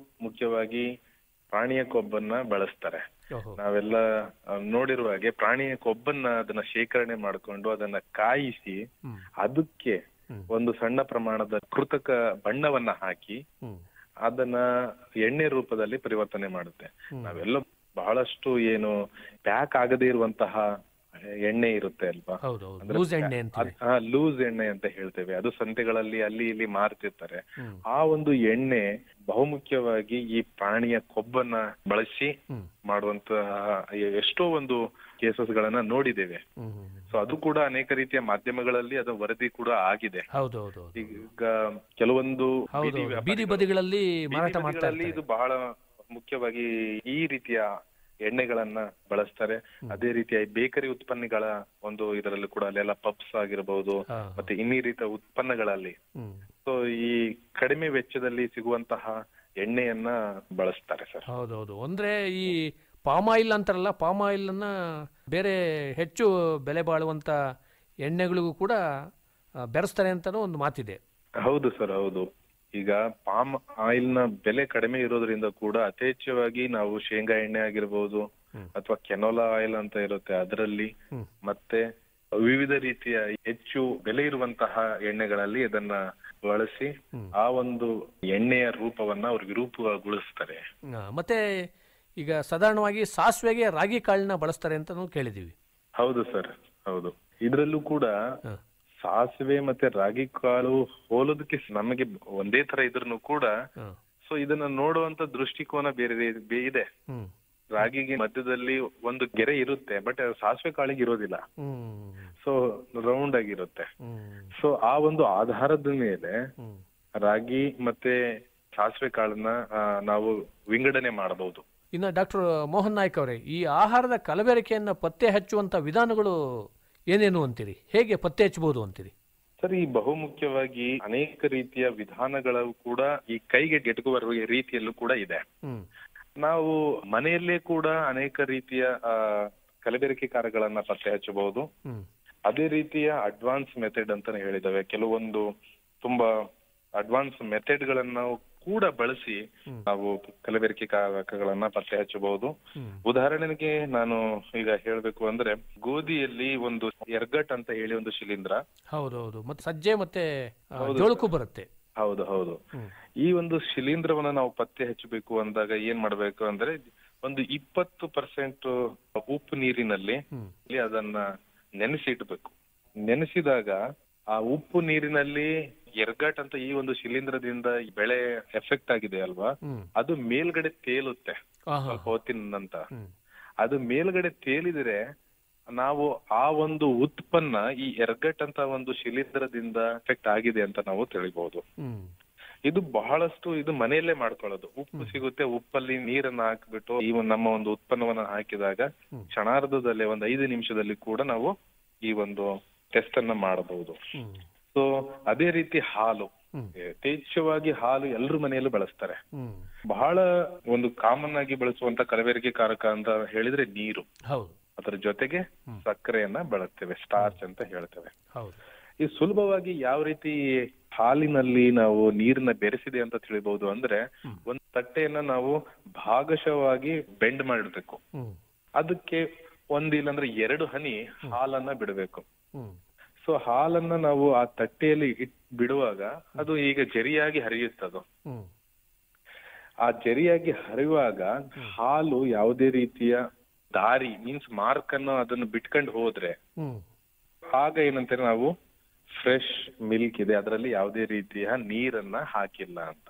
ಮುಖ್ಯವಾಗಿ ಪ್ರಾಣಿಯ ಕೊಬ್ಬನ್ನ ಬಳಸ್ತಾರೆ. ನಾವೆಲ್ಲ ನೋಡಿರುವ ಹಾಗೆ ಪ್ರಾಣಿಯ ಕೊಬ್ಬನ್ನ ಅದನ್ನ ಶೇಖರಣೆ ಮಾಡಿಕೊಂಡು ಅದನ್ನ ಕಾಯಿಸಿ ಅದಕ್ಕೆ ಒಂದು ಸಣ್ಣ ಪ್ರಮಾಣದ ಕೃತಕ ಬಣ್ಣವನ್ನ ಹಾಕಿ ಅದನ್ನ ಎಣ್ಣೆ ರೂಪದಲ್ಲಿ ಪರಿವರ್ತನೆ ಮಾಡುತ್ತೆ. ನಾವೆಲ್ಲ ಬಹಳಷ್ಟು ಏನು ಪ್ಯಾಕ್ ಆಗದೇ ಇರುವಂತಹ ಎಣ್ಣೆ ಇರುತ್ತೆ ಅಲ್ವಾ, ಲೂಸ್ ಎಣ್ಣೆ ಅಂತ ಹೇಳ್ತೇವೆ, ಅದು ಸಂತೆಗಳಲ್ಲಿ ಅಲ್ಲಿ ಇಲ್ಲಿ ಮಾರ್ತಿರ್ತಾರೆ. ಆ ಒಂದು ಎಣ್ಣೆ ಬಹುಮುಖ್ಯವಾಗಿ ಈ ಪ್ರಾಣಿಯ ಕೊಬ್ಬನ್ನ ಬಳಸಿ ಮಾಡುವಂತಹ ಎಷ್ಟೋ ಒಂದು ಕೇಸಸ್ ಗಳನ್ನ ನೋಡಿದ್ದೇವೆ. ಸೊ ಅದು ಕೂಡ ಅನೇಕ ರೀತಿಯ ಮಾಧ್ಯಮಗಳಲ್ಲಿ ಅದು ವರದಿ ಕೂಡ ಆಗಿದೆ. ಈಗ ಕೆಲವೊಂದು ಬೀದಿ ಬದಿಗಳಲ್ಲಿ ಇದು ಬಹಳ ಮುಖ್ಯವಾಗಿ ಈ ರೀತಿಯ ಎಣ್ಣೆಗಳನ್ನ ಬಳಸ್ತಾರೆ. ಅದೇ ರೀತಿಯ ಬೇಕರಿ ಉತ್ಪನ್ನಗಳ ಒಂದು ಇದರಲ್ಲೂ ಕೂಡ ಅಲ್ಲೆಲ್ಲ ಪಪ್ಸ್ ಆಗಿರಬಹುದು ಮತ್ತೆ ಇನ್ನೀ ರೀತಿಯ ಉತ್ಪನ್ನಗಳಲ್ಲಿ ಸೊ ಈ ಕಡಿಮೆ ವೆಚ್ಚದಲ್ಲಿ ಸಿಗುವಂತಹ ಎಣ್ಣೆಯನ್ನ ಬಳಸ್ತಾರೆ ಸರ್. ಹೌದೌದು, ಅಂದ್ರೆ ಈ ಪಾಮ್ ಆಯಿಲ್ ಅಂತಾರಲ್ಲ, ಪಾಮ್ ಆಯಿಲ್ ಅನ್ನ ಬೇರೆ ಹೆಚ್ಚು ಬೆಲೆ ಬಾಳುವಂತ ಎಣ್ಣೆಗಳಿಗೂ ಕೂಡ ಬೆರೆಸ್ತಾರೆ ಅಂತಾನೂ ಒಂದು ಮಾತಿದೆ. ಹೌದು ಸರ್, ಹೌದು. ಈಗ ಪಾಮ್ ಆಯಿಲ್ ನ ಬೆಲೆ ಕಡಿಮೆ ಇರೋದ್ರಿಂದ ಕೂಡ ಯಥೇಚ್ಛವಾಗಿ ನಾವು ಶೇಂಗಾ ಎಣ್ಣೆ ಆಗಿರ್ಬೋದು ಅಥವಾ ಕೆನೋಲಾ ಆಯಿಲ್ ಅಂತ ಇರುತ್ತೆ ಅದರಲ್ಲಿ ಮತ್ತೆ ವಿವಿಧ ರೀತಿಯ ಹೆಚ್ಚು ಬೆಲೆ ಇರುವಂತಹ ಎಣ್ಣೆಗಳಲ್ಲಿ ಇದನ್ನ ಬಳಸಿ ಆ ಒಂದು ಎಣ್ಣೆಯ ರೂಪವನ್ನ ಅವ್ರಿಗೆ ರೂಪಗೊಳಿಸ್ತಾರೆ. ಮತ್ತೆ ಈಗ ಸಾಧಾರಣವಾಗಿ ಸಾಸಿವೆಗೆ ರಾಗಿ ಕಾಳನ್ನ ಬಳಸ್ತಾರೆ ಅಂತ ಕೇಳಿದೀವಿ. ಹೌದು ಸರ್, ಹೌದು. ಇದ್ರಲ್ಲೂ ಕೂಡ ಸಾಸಿವೆ ಮತ್ತೆ ರಾಗಿ ಕಾಳು ಹೋಲೋದಕ್ಕೆ ನಮಗೆ ಒಂದೇ ತರ ಇದ್ರೂ ಕೂಡ ಸೊ ಇದನ್ನ ನೋಡುವಂತ ದೃಷ್ಟಿಕೋನ ಬೇರೆ ಇದೆ. ರಾಗಿಗೆ ಮಧ್ಯದಲ್ಲಿ ಒಂದು ಗೆರೆ ಇರುತ್ತೆ, ಬಟ್ ಸಾಸಿವೆ ಕಾಳಿಗೆ ಇರೋದಿಲ್ಲ. ಸೊ ರೌಂಡ್ ಆಗಿರುತ್ತೆ. ಸೊ ಆ ಒಂದು ಆಧಾರದ ಮೇಲೆ ರಾಗಿ ಮತ್ತೆ ಸಾಸಿವೆ ಕಾಳನ್ನ ನಾವು ವಿಂಗಡಣೆ ಮಾಡಬಹುದು. ಇನ್ನು ಡಾಕ್ಟರ್ ಮೋಹನ್ ನಾಯ್ಕ್ ಅವರೇ, ಈ ಆಹಾರದ ಕಲಬೆರಕೆಯನ್ನ ಪತ್ತೆ ಹಚ್ಚುವಂತ ವಿಧಾನಗಳು ಏನೇನು ಅಂತೀರಿ? ಹೇಗೆ ಪತ್ತೆ ಹಚ್ಚಬಹುದು ಅಂತೀರಿ? ಸರ್, ಈ ಬಹುಮುಖ್ಯವಾಗಿ ಅನೇಕ ರೀತಿಯ ವಿಧಾನಗಳು ಕೂಡ ಈ ಕೈಗೆ ಎಟುಕುವ ರೀತಿಯಲ್ಲೂ ಕೂಡ ಇದೆ. ನಾವು ಮನೆಯಲ್ಲೇ ಕೂಡ ಅನೇಕ ರೀತಿಯ ಕಲಬೆರಕೆ ಕಾರ್ಯಗಳನ್ನ ಪತ್ತೆ ಹಚ್ಚಬಹುದು. ಅದೇ ರೀತಿಯ ಅಡ್ವಾನ್ಸ್ ಮೆಥಡ್ ಅಂತಾನೆ ಹೇಳಿದಾವೆ. ಕೆಲವೊಂದು ತುಂಬಾ ಅಡ್ವಾನ್ಸ್ ಮೆಥಡ್ ಗಳನ್ನ ಕೂಡ ಬಳಸಿ ನಾವು ಕಲಬೆರಕೆ ಕಾರಕಗಳನ್ನ ಪತ್ತೆ ಹಚ್ಚಬಹುದು. ಉದಾಹರಣೆಗೆ ನಾನು ಈಗ ಹೇಳ್ಬೇಕು ಅಂದ್ರೆ, ಗೋಧಿಯಲ್ಲಿ ಒಂದು ಎರ್ಗಟ್ ಅಂತ ಹೇಳಿ ಒಂದು ಶಿಲೀಂಧ್ರ. ಹೌದೌದು, ಮತ್ತೆ ಸಜ್ಜೆ ಮತ್ತೆ ಜೋಳಕ್ಕೂ ಬರುತ್ತೆ. ಹೌದು ಹೌದು. ಈ ಒಂದು ಶಿಲೀಂಧ್ರವನ್ನ ನಾವು ಪತ್ತೆ ಹಚ್ಚಬೇಕು ಅಂದಾಗ ಏನ್ ಮಾಡ್ಬೇಕು ಅಂದ್ರೆ, ಒಂದು 20% ಉಪ್ಪು ನೀರಿನಲ್ಲಿ ಅದನ್ನ ನೆನೆಸಿ ಇಟ್ಬೇಕು. ನೆನೆಸಿದಾಗ ಆ ಉಪ್ಪು ನೀರಿನಲ್ಲಿ ಎರ್ಗಟ್ ಅಂತ ಈ ಒಂದು ಶಿಲೀಂಧ್ರದಿಂದ ಬೆಳೆ ಎಫೆಕ್ಟ್ ಆಗಿದೆ ಅಲ್ವಾ, ಅದು ಮೇಲ್ಗಡೆ ತೇಲುತ್ತೆ ಸ್ವಲ್ಪ ಹೊತ್ತಿನ ನಂತರ. ಅದು ಮೇಲ್ಗಡೆ ತೇಲಿದ್ರೆ ನಾವು ಆ ಒಂದು ಉತ್ಪನ್ನ ಈ ಎರ್ಗಟ್ ಅಂತ ಒಂದು ಶಿಲೀಂಧ್ರದಿಂದ ಎಫೆಕ್ಟ್ ಆಗಿದೆ ಅಂತ ನಾವು ತಿಳಿಬಹುದು. ಇದು ಬಹಳಷ್ಟು ಇದು ಮನೆಯಲ್ಲೇ ಮಾಡ್ಕೊಳ್ಳೋದು. ಉಪ್ಪು ಸಿಗುತ್ತೆ, ಉಪ್ಪಲ್ಲಿ ನೀರನ್ನ ಹಾಕ್ಬಿಟ್ಟು ಈ ನಮ್ಮ ಒಂದು ಉತ್ಪನ್ನವನ್ನ ಹಾಕಿದಾಗ ಕ್ಷಣಾರ್ಧದಲ್ಲೇ ಒಂದು 5 ನಿಮಿಷದಲ್ಲಿ ಕೂಡ ನಾವು ಈ ಒಂದು ಟೆಸ್ಟ್ ಅನ್ನ ಮಾಡಬಹುದು. ಸೊ ಅದೇ ರೀತಿ ಹಾಲು, ಯಥೇಚ್ಛವಾಗಿ ಹಾಲು ಎಲ್ಲರೂ ಮನೆಯಲ್ಲೂ ಬಳಸ್ತಾರೆ. ಬಹಳ ಒಂದು ಕಾಮನ್ ಆಗಿ ಬಳಸುವಂತ ಕಲಬೆರಕೆ ಕಾರಕ ಅಂತ ಹೇಳಿದ್ರೆ ನೀರು. ಅದರ ಜೊತೆಗೆ ಸಕ್ಕರೆಯನ್ನ ಬಳಸ್ತೇವೆ, ಸ್ಟಾರ್ಚ್ ಅಂತ ಹೇಳ್ತೇವೆ. ಈ ಸುಲಭವಾಗಿ ಯಾವ ರೀತಿ ಹಾಲಿನಲ್ಲಿ ನಾವು ನೀರನ್ನ ಬೆರೆಸಿದೆ ಅಂತ ತಿಳಿಬಹುದು ಅಂದ್ರೆ, ಒಂದು ತಟ್ಟೆಯನ್ನ ನಾವು ಭಾಗಶಃವಾಗಿ ಬೆಂಡ್ ಮಾಡಿಡ್ಬೇಕು. ಅದಕ್ಕೆ ಇಲ್ಲಾಂದ್ರೆ 2 ಹನಿ ಹಾಲನ್ನ ಬಿಡಬೇಕು. ಸೊ ಹಾಲನ್ನ ನಾವು ಆ ತಟ್ಟೆಯಲ್ಲಿ ಬಿಡುವಾಗ ಅದು ಈಗ ಜರಿಯಾಗಿ ಹರಿಯುತ್ತದು. ಆ ಜರಿಯಾಗಿ ಹರಿಯುವಾಗ ಹಾಲು ಯಾವುದೇ ರೀತಿಯ ದಾರಿ ಮೀನ್ಸ್ ಮಾರ್ಕ್ ಅನ್ನು ಅದನ್ನು ಬಿಟ್ಕೊಂಡು ಹೋದ್ರೆ ಆಗ ಏನಂತಾರೆ, ನಾವು ಫ್ರೆಶ್ ಮಿಲ್ಕ್ ಇದೆ, ಅದರಲ್ಲಿ ಯಾವುದೇ ರೀತಿಯ ನೀರನ್ನ ಹಾಕಿಲ್ಲ ಅಂತ.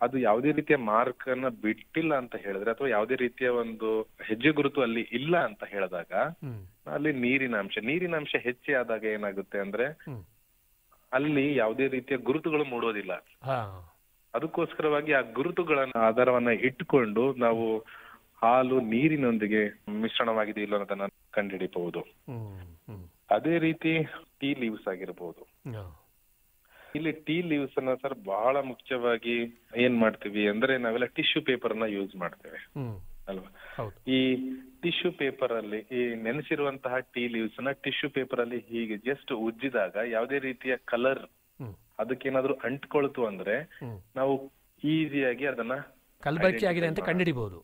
ಅದು ಯಾವುದೇ ರೀತಿಯ ಮಾರ್ಕ್ ಅನ್ನ ಬಿಟ್ಟಿಲ್ಲ ಅಂತ ಹೇಳಿದ್ರೆ, ಅಥವಾ ಯಾವುದೇ ರೀತಿಯ ಒಂದು ಹೆಜ್ಜೆ ಗುರುತು ಅಲ್ಲಿ ಇಲ್ಲ ಅಂತ ಹೇಳಿದಾಗ ಅಲ್ಲಿ ನೀರಿನಾಂಶ ಹೆಚ್ಚಿ ಆದಾಗ ಏನಾಗುತ್ತೆ ಅಂದ್ರೆ, ಅಲ್ಲಿ ಯಾವುದೇ ರೀತಿಯ ಗುರುತುಗಳು ಮೂಡೋದಿಲ್ಲ. ಅದಕ್ಕೋಸ್ಕರವಾಗಿ ಆ ಗುರುತುಗಳನ್ನ ಆಧಾರವನ್ನ ಇಟ್ಟುಕೊಂಡು ನಾವು ಹಾಲು ನೀರಿನೊಂದಿಗೆ ಮಿಶ್ರಣವಾಗಿದೆ ಇಲ್ಲ ಅನ್ನೋದನ್ನ ಕಂಡುಹಿಡಿಯಬಹುದು. ಅದೇ ರೀತಿ ಟೀ ಲೀವ್ಸ್ ಆಗಿರಬಹುದು. ಇಲ್ಲಿ ಟೀ ಲೀವ್ಸ್ ಅನ್ನ ಸರ್ ಬಹಳ ಮುಖ್ಯವಾಗಿ ಏನ್ ಮಾಡ್ತೀವಿ ಅಂದ್ರೆ, ನಾವೆಲ್ಲ ಟಿಶ್ಯೂ ಪೇಪರ್ ನ ಯೂಸ್ ಮಾಡ್ತೇವೆ ಅಲ್ವಾ. ಈ ಟಿಶ್ಯೂ ಪೇಪರ್ ಅಲ್ಲಿ ಈ ನೆನೆಸಿರುವಂತಹ ಟೀ ಲೀವ್ಸ್ ನ ಟಿಶ್ಯೂ ಪೇಪರ್ ಅಲ್ಲಿ ಹೀಗೆ ಜಸ್ಟ್ ಉಜ್ಜಿದಾಗ ಯಾವುದೇ ರೀತಿಯ ಕಲರ್ ಅದಕ್ಕೇನಾದ್ರೂ ಅಂಟ್ಕೊಳ್ತು ಅಂದ್ರೆ ನಾವು ಈಸಿಯಾಗಿ ಅದನ್ನ ಕಲಬೆರಕೆ ಆಗಿದೆ ಅಂತ ಕಂಡುಹಿಡಿಬಹುದು.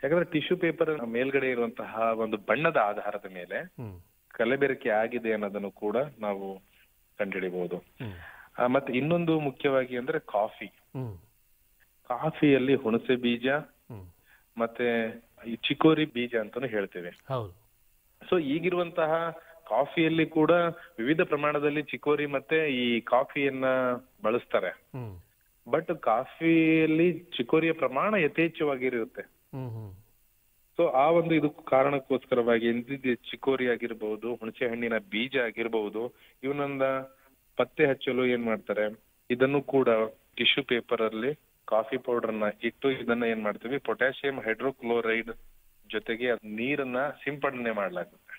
ಯಾಕಂದ್ರೆ ಟಿಶ್ಯೂ ಪೇಪರ್ ಮೇಲ್ಗಡೆ ಇರುವಂತಹ ಒಂದು ಬಣ್ಣದ ಆಧಾರದ ಮೇಲೆ ಕಲಬೆರಕೆ ಆಗಿದೆ ಅನ್ನೋದನ್ನು ಕೂಡ ನಾವು ಕಂಡುಹಿಡಿಬಹುದು. ಮತ್ತೆ ಇನ್ನೊಂದು ಮುಖ್ಯವಾಗಿ ಅಂದ್ರೆ ಕಾಫಿಯಲ್ಲಿ ಹುಣಸೆ ಬೀಜ ಮತ್ತೆ ಈ ಚಿಕೋರಿ ಬೀಜ ಅಂತಾನು ಹೇಳ್ತೇವೆ. ಸೊ ಈಗಿರುವಂತಹ ಕಾಫಿಯಲ್ಲಿ ಕೂಡ ವಿವಿಧ ಪ್ರಮಾಣದಲ್ಲಿ ಚಿಕೋರಿ ಮತ್ತೆ ಈ ಕಾಫಿಯನ್ನ ಬಳಸ್ತಾರೆ. ಬಟ್ ಕಾಫಿಯಲ್ಲಿ ಚಿಕೋರಿಯ ಪ್ರಮಾಣ ಯಥೇಚ್ಛವಾಗಿರುತ್ತೆ. ಸೊ ಆ ಒಂದು ಇದು ಕಾರಣಕ್ಕೋಸ್ಕರವಾಗಿ ಚಿಕೋರಿ ಆಗಿರ್ಬಹುದು, ಹುಣಸೆ ಹಣ್ಣಿನ ಬೀಜ ಆಗಿರ್ಬಹುದು, ಇವನನ್ನ ಪತ್ತೆ ಹಚ್ಚಲು ಏನ್ ಮಾಡ್ತಾರೆ, ಇದನ್ನು ಕೂಡ ಟಿಶ್ಯೂ ಪೇಪರ್ ಅಲ್ಲಿ ಕಾಫಿ ಪೌಡರ್ ನ ಇಟ್ಟು ಇದನ್ನ ಏನ್ ಮಾಡ್ತೀವಿ, ಪೊಟ್ಯಾಷಿಯಂ ಹೈಡ್ರೋಕ್ಲೋರೈಡ್ ಜೊತೆಗೆ ನೀರನ್ನ ಸಿಂಪಡಣೆ ಮಾಡ್ಲಾಗುತ್ತೆ.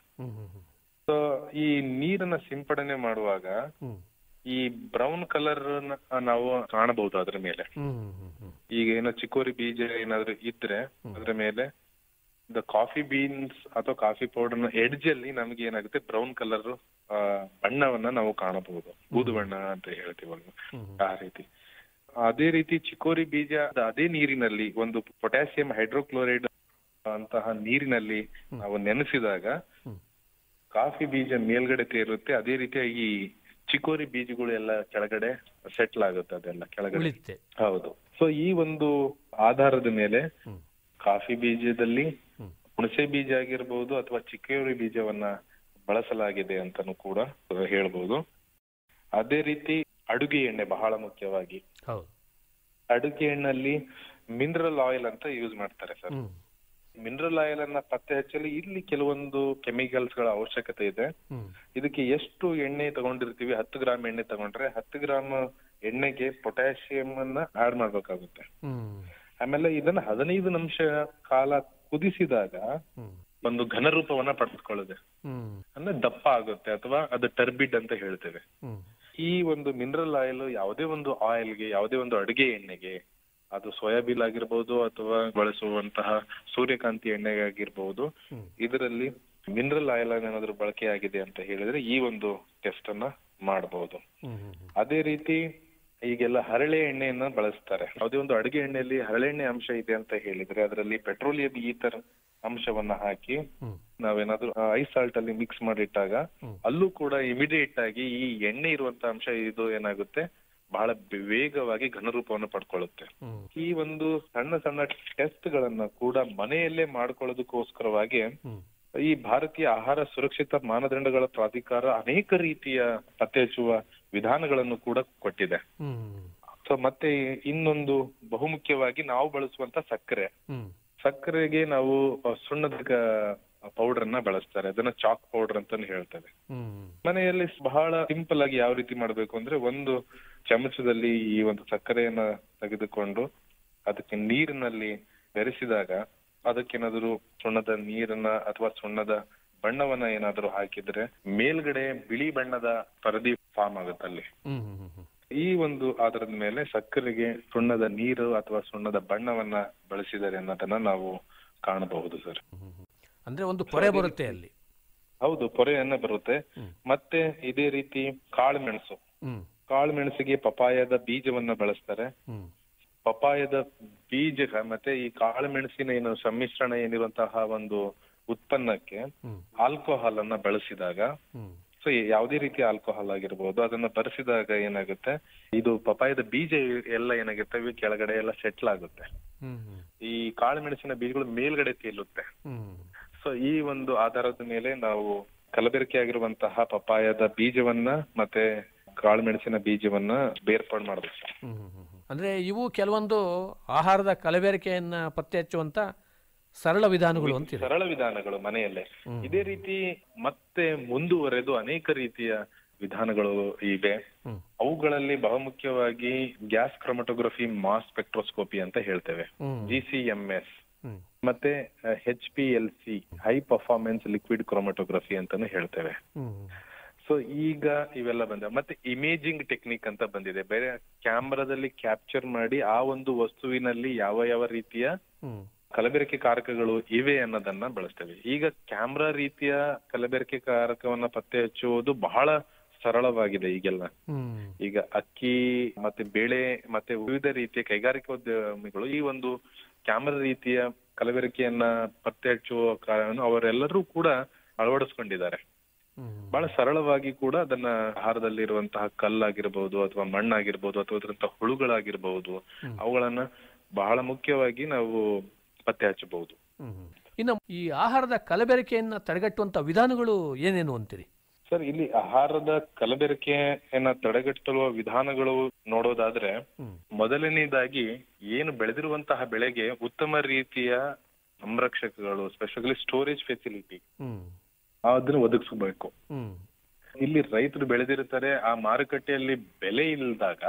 ಸೊ ಈ ನೀರನ್ನ ಸಿಂಪಡಣೆ ಮಾಡುವಾಗ ಈ ಬ್ರೌನ್ ಕಲರ್ ನಾವು ಕಾಣಬಹುದು ಅದ್ರ ಮೇಲೆ. ಈಗ ಏನೋ ಚಿಕೋರಿ ಬೀಜ ಏನಾದ್ರು ಇದ್ರೆ ಅದ್ರ ಮೇಲೆ ಕಾಫಿ ಬೀನ್ಸ್ ಅಥವಾ ಕಾಫಿ ಪೌಡರ್ ನ ಎಡ್ಜ್ ಅಲ್ಲಿ ನಮ್ಗೆ ಏನಾಗುತ್ತೆ, ಬ್ರೌನ್ ಕಲರ್ ಬಣ್ಣವನ್ನ ನಾವು ಕಾಣಬಹುದು, ಬೂದು ಬಣ್ಣ ಅಂತ ಹೇಳ್ತೀವಲ್ವ ಆ ರೀತಿ. ಅದೇ ರೀತಿ ಚಿಕೋರಿ ಬೀಜ ಅದೇ ನೀರಿನಲ್ಲಿ ಒಂದು ಪೊಟ್ಯಾಸಿಯಂ ಹೈಡ್ರೋಕ್ಲೋರೈಡ್ ಅಂತಹ ನೀರಿನಲ್ಲಿ ನಾವು ನೆನೆಸಿದಾಗ ಕಾಫಿ ಬೀಜ ಮೇಲ್ಗಡೆ ತೇರುತ್ತೆ, ಅದೇ ರೀತಿಯಾಗಿ ಈ ಚಿಕೋರಿ ಬೀಜಗಳು ಎಲ್ಲ ಕೆಳಗಡೆ ಸೆಟ್ಲ್ ಆಗುತ್ತೆ, ಅದೆಲ್ಲ ಕೆಳಗಡೆ. ಹೌದು. ಸೊ ಈ ಒಂದು ಆಧಾರದ ಮೇಲೆ ಕಾಫಿ ಬೀಜದಲ್ಲಿ ಹುಣಸೆ ಬೀಜ ಆಗಿರ್ಬಹುದು ಅಥವಾ ಚಿಕೋರಿ ಬೀಜವನ್ನ ಬಳಸಲಾಗಿದೆ ಅಂತಾನು ಕೂಡ ಹೇಳ್ಬಹುದು. ಅದೇ ರೀತಿ ಅಡುಗೆ ಎಣ್ಣೆ ಬಹಳ ಮುಖ್ಯವಾಗಿ. ಅಡುಗೆ ಎಣ್ಣೆಯಲ್ಲಿ ಮಿನರಲ್ ಆಯಿಲ್ ಅಂತ ಯೂಸ್ ಮಾಡ್ತಾರೆ ಸರ್. ಮಿನರಲ್ ಆಯಿಲ್ ಅನ್ನ ಪತ್ತೆ ಹಚ್ಚಲು ಇಲ್ಲಿ ಕೆಲವೊಂದು ಕೆಮಿಕಲ್ಸ್ ಗಳ ಅವಶ್ಯಕತೆ ಇದೆ. ಇದಕ್ಕೆ ಎಷ್ಟು ಎಣ್ಣೆ ತಗೊಂಡಿರ್ತೀವಿ, 10 ಗ್ರಾಮ್ ಎಣ್ಣೆ ತಗೊಂಡ್ರೆ 10 ಗ್ರಾಮ್ ಎಣ್ಣೆಗೆ ಪೊಟ್ಯಾಷಿಯಂ ಅನ್ನ ಆಡ್ ಮಾಡ್ಬೇಕಾಗುತ್ತೆ. ಆಮೇಲೆ ಇದನ್ನ 15 ನಿಮಿಷ ಕಾಲ ಕುದಿಸಿದಾಗ ಒಂದು ಘನರೂಪವನ್ನ ಪಡೆದುಕೊಳ್ಳುತ್ತೆ, ಅಂದ್ರೆ ದಪ್ಪ ಆಗುತ್ತೆ ಅಥವಾ ಅದು ಟರ್ಬಿಡ್ ಅಂತ ಹೇಳ್ತೇವೆ. ಈ ಒಂದು ಮಿನರಲ್ ಆಯಿಲ್ ಯಾವುದೇ ಒಂದು ಆಯಿಲ್ಗೆ, ಯಾವುದೇ ಒಂದು ಅಡುಗೆ ಎಣ್ಣೆಗೆ, ಅದು ಸೋಯಾಬೀನ್ ಆಗಿರ್ಬೋದು ಅಥವಾ ಬಳಸುವಂತಹ ಸೂರ್ಯಕಾಂತಿ ಎಣ್ಣೆ ಆಗಿರ್ಬೋದು, ಇದರಲ್ಲಿ ಮಿನರಲ್ ಆಯಿಲ್ ಏನಾದ್ರು ಬಳಕೆ ಆಗಿದೆ ಅಂತ ಹೇಳಿದ್ರೆ ಈ ಒಂದು ಟೆಸ್ಟ್ ಅನ್ನ ಮಾಡಬಹುದು. ಅದೇ ರೀತಿ ಈಗೆಲ್ಲ ಹರಳೆ ಎಣ್ಣೆಯನ್ನ ಬಳಸ್ತಾರೆ. ಯಾವುದೇ ಒಂದು ಅಡುಗೆ ಎಣ್ಣೆಯಲ್ಲಿ ಹರಳೆಣ್ಣೆ ಅಂಶ ಇದೆ ಅಂತ ಹೇಳಿದ್ರೆ ಅದರಲ್ಲಿ ಪೆಟ್ರೋಲಿಯಂ ಈಥರ್ ಅಂಶವನ್ನ ಹಾಕಿ ನಾವೇನಾದ್ರೂ ಐಸ್ ಸಾಲ್ಟ್ ಅಲ್ಲಿ ಮಿಕ್ಸ್ ಮಾಡಿಟ್ಟಾಗ ಅಲ್ಲೂ ಕೂಡ ಇಮಿಡಿಯೇಟ್ ಆಗಿ ಈ ಎಣ್ಣೆ ಇರುವಂತ ಅಂಶ ಇದು ಏನಾಗುತ್ತೆ, ಬಹಳ ವೇಗವಾಗಿ ಘನರೂಪವನ್ನು ಪಡ್ಕೊಳ್ಳುತ್ತೆ. ಈ ಒಂದು ಸಣ್ಣ ಸಣ್ಣ ಟೆಸ್ಟ್ ಗಳನ್ನ ಕೂಡ ಮನೆಯಲ್ಲೇ ಮಾಡ್ಕೊಳ್ಳೋದಕ್ಕೋಸ್ಕರವಾಗಿ ಈ ಭಾರತೀಯ ಆಹಾರ ಸುರಕ್ಷಿತ ಮಾನದಂಡಗಳ ಪ್ರಾಧಿಕಾರ ಅನೇಕ ರೀತಿಯ ಪತ್ತೆ ಹಚ್ಚುವ ವಿಧಾನಗಳನ್ನು ಕೂಡ ಕೊಟ್ಟಿದೆ. ಸೊ ಮತ್ತೆ ಇನ್ನೊಂದು ಬಹುಮುಖ್ಯವಾಗಿ ನಾವು ಬಳಸುವಂತ ಸಕ್ಕರೆಗೆ ನಾವು ಸುಣ್ಣದ ಪೌಡರ್ ಅನ್ನ ಬಳಸ್ತಾರೆ, ಅದನ್ನ ಚಾಕ್ ಪೌಡರ್ ಅಂತಾನು ಹೇಳ್ತೇವೆ. ಮನೆಯಲ್ಲಿ ಬಹಳ ಸಿಂಪಲ್ ಆಗಿ ಯಾವ ರೀತಿ ಮಾಡ್ಬೇಕು ಅಂದ್ರೆ, ಒಂದು ಚಮಚದಲ್ಲಿ ಈ ಒಂದು ಸಕ್ಕರೆಯನ್ನ ತೆಗೆದುಕೊಂಡು ಅದಕ್ಕೆ ನೀರಿನಲ್ಲಿ ಬೆರೆಸಿದಾಗ ಅದಕ್ಕೇನಾದ್ರು ಸುಣ್ಣದ ನೀರನ್ನ ಅಥವಾ ಸುಣ್ಣದ ಬಣ್ಣವನ್ನ ಏನಾದ್ರು ಹಾಕಿದ್ರೆ ಮೇಲ್ಗಡೆ ಬಿಳಿ ಬಣ್ಣದ ಪರದಿ ಫಾರ್ಮ್ ಆಗುತ್ತಲ್ಲಿ. ಈ ಒಂದು ಆಧಾರದ ಮೇಲೆ ಸಕ್ಕರೆಗೆ ಸುಣ್ಣದ ನೀರು ಅಥವಾ ಸುಣ್ಣದ ಬಣ್ಣವನ್ನ ಬಳಸಿದರೆ ಅನ್ನೋದನ್ನ ನಾವು ಕಾಣಬಹುದು ಸರ್. ಅಂದ್ರೆ ಒಂದು ಪೊರೆ ಬರುತ್ತೆ ಅಲ್ಲಿ. ಹೌದು, ಪೊರೆಯನ್ನ ಬರುತ್ತೆ. ಮತ್ತೆ ಇದೇ ರೀತಿ ಕಾಳುಮೆಣಸು, ಕಾಳುಮೆಣಸಿಗೆ ಪಪಾಯದ ಬೀಜವನ್ನ ಬಳಸ್ತಾರೆ. ಪಪಾಯದ ಬೀಜ ಮತ್ತೆ ಈ ಕಾಳುಮೆಣಸಿನ ಏನು ಸಮ್ಮಿಶ್ರಣ ಏನಿರುವಂತಹ ಒಂದು ಉತ್ಪನ್ನಕ್ಕೆ ಆಲ್ಕೋಹಾಲ್ ಅನ್ನ ಬಳಸಿದಾಗ, ಸೊ ಯಾವುದೇ ರೀತಿಯ ಆಲ್ಕೋಹಾಲ್ ಆಗಿರ್ಬೋದು, ಅದನ್ನ ಬರೆಸಿದಾಗ ಏನಾಗುತ್ತೆ, ಇದು ಪಪಾಯದ ಬೀಜ ಎಲ್ಲ ಏನಾಗುತ್ತೆ ಕೆಳಗಡೆ ಎಲ್ಲ ಸೆಟ್ಲ್ ಆಗುತ್ತೆ. ಈ ಕಾಳುಮೆಣಸಿನ ಬೀಜಗಳು ಮೇಲ್ಗಡೆ ತೇಲುತ್ತೆ. ಸೊ ಈ ಒಂದು ಆಧಾರದ ಮೇಲೆ ನಾವು ಕಲಬೆರಕೆ ಆಗಿರುವಂತಹ ಪಪಾಯದ ಬೀಜವನ್ನ ಮತ್ತೆ ಕಾಳುಮೆಣಸಿನ ಬೀಜವನ್ನ ಬೇರ್ಪಾಡು ಮಾಡಬೇಕು. ಅಂದ್ರೆ ಇವು ಕೆಲವೊಂದು ಆಹಾರದ ಕಲಬೆರಕೆಯನ್ನ ಪತ್ತೆ ಹಚ್ಚುವಂತ ಸರಳ ವಿಧಾನಗಳು ಅಂತೀವಿ. ಸರಳ ವಿಧಾನಗಳು ಮನೆಯಲ್ಲೇ. ಇದೇ ರೀತಿ ಮತ್ತೆ ಮುಂದುವರೆದು ಅನೇಕ ರೀತಿಯ ವಿಧಾನಗಳು ಇವೆ. ಅವುಗಳಲ್ಲಿ ಬಹುಮುಖ್ಯವಾಗಿ ಗ್ಯಾಸ್ ಕ್ರೊಮಟೋಗ್ರಫಿ ಮಾಸ್ ಸ್ಪೆಕ್ಟ್ರೋಸ್ಕೋಪಿ ಅಂತ ಹೇಳ್ತೇವೆ, GCMS, ಮತ್ತೆ HPLC ಹೈ ಪರ್ಫಾರ್ಮೆನ್ಸ್ ಲಿಕ್ವಿಡ್ ಕ್ರೊಮಟೋಗ್ರಫಿ ಅಂತಾನು ಹೇಳ್ತೇವೆ. ಸೊ ಈಗ ಇವೆಲ್ಲ ಬಂದ ಮತ್ತೆ ಇಮೇಜಿಂಗ್ ಟೆಕ್ನಿಕ್ ಅಂತ ಬಂದಿದೆ. ಬೇರೆ ಕ್ಯಾಮ್ರಾದಲ್ಲಿ ಕ್ಯಾಪ್ಚರ್ ಮಾಡಿ ಆ ಒಂದು ವಸ್ತುವಿನಲ್ಲಿ ಯಾವ ಯಾವ ರೀತಿಯ ಕಲಬೆರಕೆ ಕಾರಕಗಳು ಇವೆ ಅನ್ನೋದನ್ನ ಬಳಸ್ತೇವೆ. ಈಗ ಕ್ಯಾಮ್ರಾ ರೀತಿಯ ಕಲಬೆರಕೆ ಕಾರಕವನ್ನ ಪತ್ತೆ ಹಚ್ಚುವುದು ಬಹಳ ಸರಳವಾಗಿದೆ ಈಗೆಲ್ಲ. ಈಗ ಅಕ್ಕಿ ಮತ್ತೆ ಬೇಳೆ ಮತ್ತೆ ವಿವಿಧ ರೀತಿಯ ಕೈಗಾರಿಕೋದ್ಯಮಿಗಳು ಈ ಒಂದು ಕ್ಯಾಮ್ರಾ ರೀತಿಯ ಕಲಬೆರಕೆಯನ್ನ ಪತ್ತೆ ಹಚ್ಚುವ ಕಾರಣ ಅವರೆಲ್ಲರೂ ಕೂಡ ಅಳವಡಿಸ್ಕೊಂಡಿದ್ದಾರೆ. ಬಹಳ ಸರಳವಾಗಿ ಕೂಡ ಅದನ್ನ ಆಹಾರದಲ್ಲಿರುವಂತಹ ಕಲ್ಲಾಗಿರ್ಬಹುದು ಅಥವಾ ಮಣ್ಣಾಗಿರ್ಬಹುದು ಅಥವಾ ಅದರಂತಹ ಹುಳುಗಳಾಗಿರ್ಬಹುದು ಅವುಗಳನ್ನ ಬಹಳ ಮುಖ್ಯವಾಗಿ ನಾವು ಪತ್ತೆ ಹಚ್ಚಬಹುದು. ಇನ್ನು ಈ ಆಹಾರದ ಕಲಬೆರಕೆಯನ್ನ ತಡೆಗಟ್ಟುವಂತ ವಿಧಾನಗಳು ಏನೇನು ಅಂತೀರಿ ಸರ್? ಇಲ್ಲಿ ಆಹಾರದ ಕಲಬೆರಕೆಯನ್ನ ತಡೆಗಟ್ಟುವ ವಿಧಾನಗಳು ನೋಡೋದಾದ್ರೆ, ಮೊದಲನೇದಾಗಿ ಏನು ಬೆಳೆದಿರುವಂತಹ ಬೆಳೆಗೆ ಉತ್ತಮ ರೀತಿಯ ಸಂರಕ್ಷಕಗಳು, ಸ್ಪೆಷಲಿ ಸ್ಟೋರೇಜ್ ಫೆಸಿಲಿಟಿ ಅದನ್ನ ಒದಗಿಸಬೇಕು. ಇಲ್ಲಿ ರೈತರು ಬೆಳೆದಿರ್ತಾರೆ, ಆ ಮಾರುಕಟ್ಟೆಯಲ್ಲಿ ಬೆಲೆ ಇಲ್ದಾಗ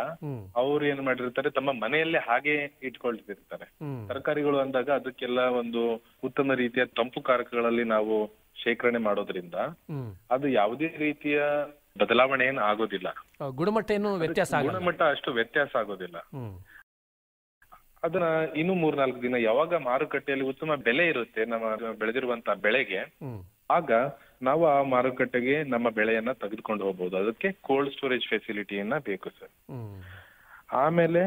ಅವ್ರು ಏನ್ ಮಾಡಿರ್ತಾರೆ, ತಮ್ಮ ಮನೆಯಲ್ಲೇ ಹಾಗೆ ಇಟ್ಕೊಳ್ತಿರ್ತಾರೆ. ತರಕಾರಿಗಳು ಅಂದಾಗ ಅದಕ್ಕೆಲ್ಲ ಒಂದು ಉತ್ತಮ ರೀತಿಯ ತಂಪು ಕಾರಕಗಳಲ್ಲಿ ನಾವು ಶೇಖರಣೆ ಮಾಡೋದ್ರಿಂದ ಅದು ಯಾವುದೇ ರೀತಿಯ ಬದಲಾವಣೆ ಏನು ಆಗೋದಿಲ್ಲ. ಗುಣಮಟ್ಟ ಅಷ್ಟು ವ್ಯತ್ಯಾಸ ಆಗೋದಿಲ್ಲ. ಅದನ್ನ ಇನ್ನು 3-4 ದಿನ ಯಾವಾಗ ಮಾರುಕಟ್ಟೆಯಲ್ಲಿ ಉತ್ತಮ ಬೆಲೆ ಇರುತ್ತೆ ನಮ್ಮ ಬೆಳೆದಿರುವಂತಹ ಬೆಳೆಗೆ, ಆಗ ನಾವು ಆ ಮಾರುಕಟ್ಟೆಗೆ ನಮ್ಮ ಬೆಳೆಯನ್ನ ತೆಗೆದುಕೊಂಡು ಹೋಗ್ಬೋದು. ಅದಕ್ಕೆ ಕೋಲ್ಡ್ ಸ್ಟೋರೇಜ್ ಫೆಸಿಲಿಟಿಯನ್ನ ಬೇಕು ಸರ್. ಆಮೇಲೆ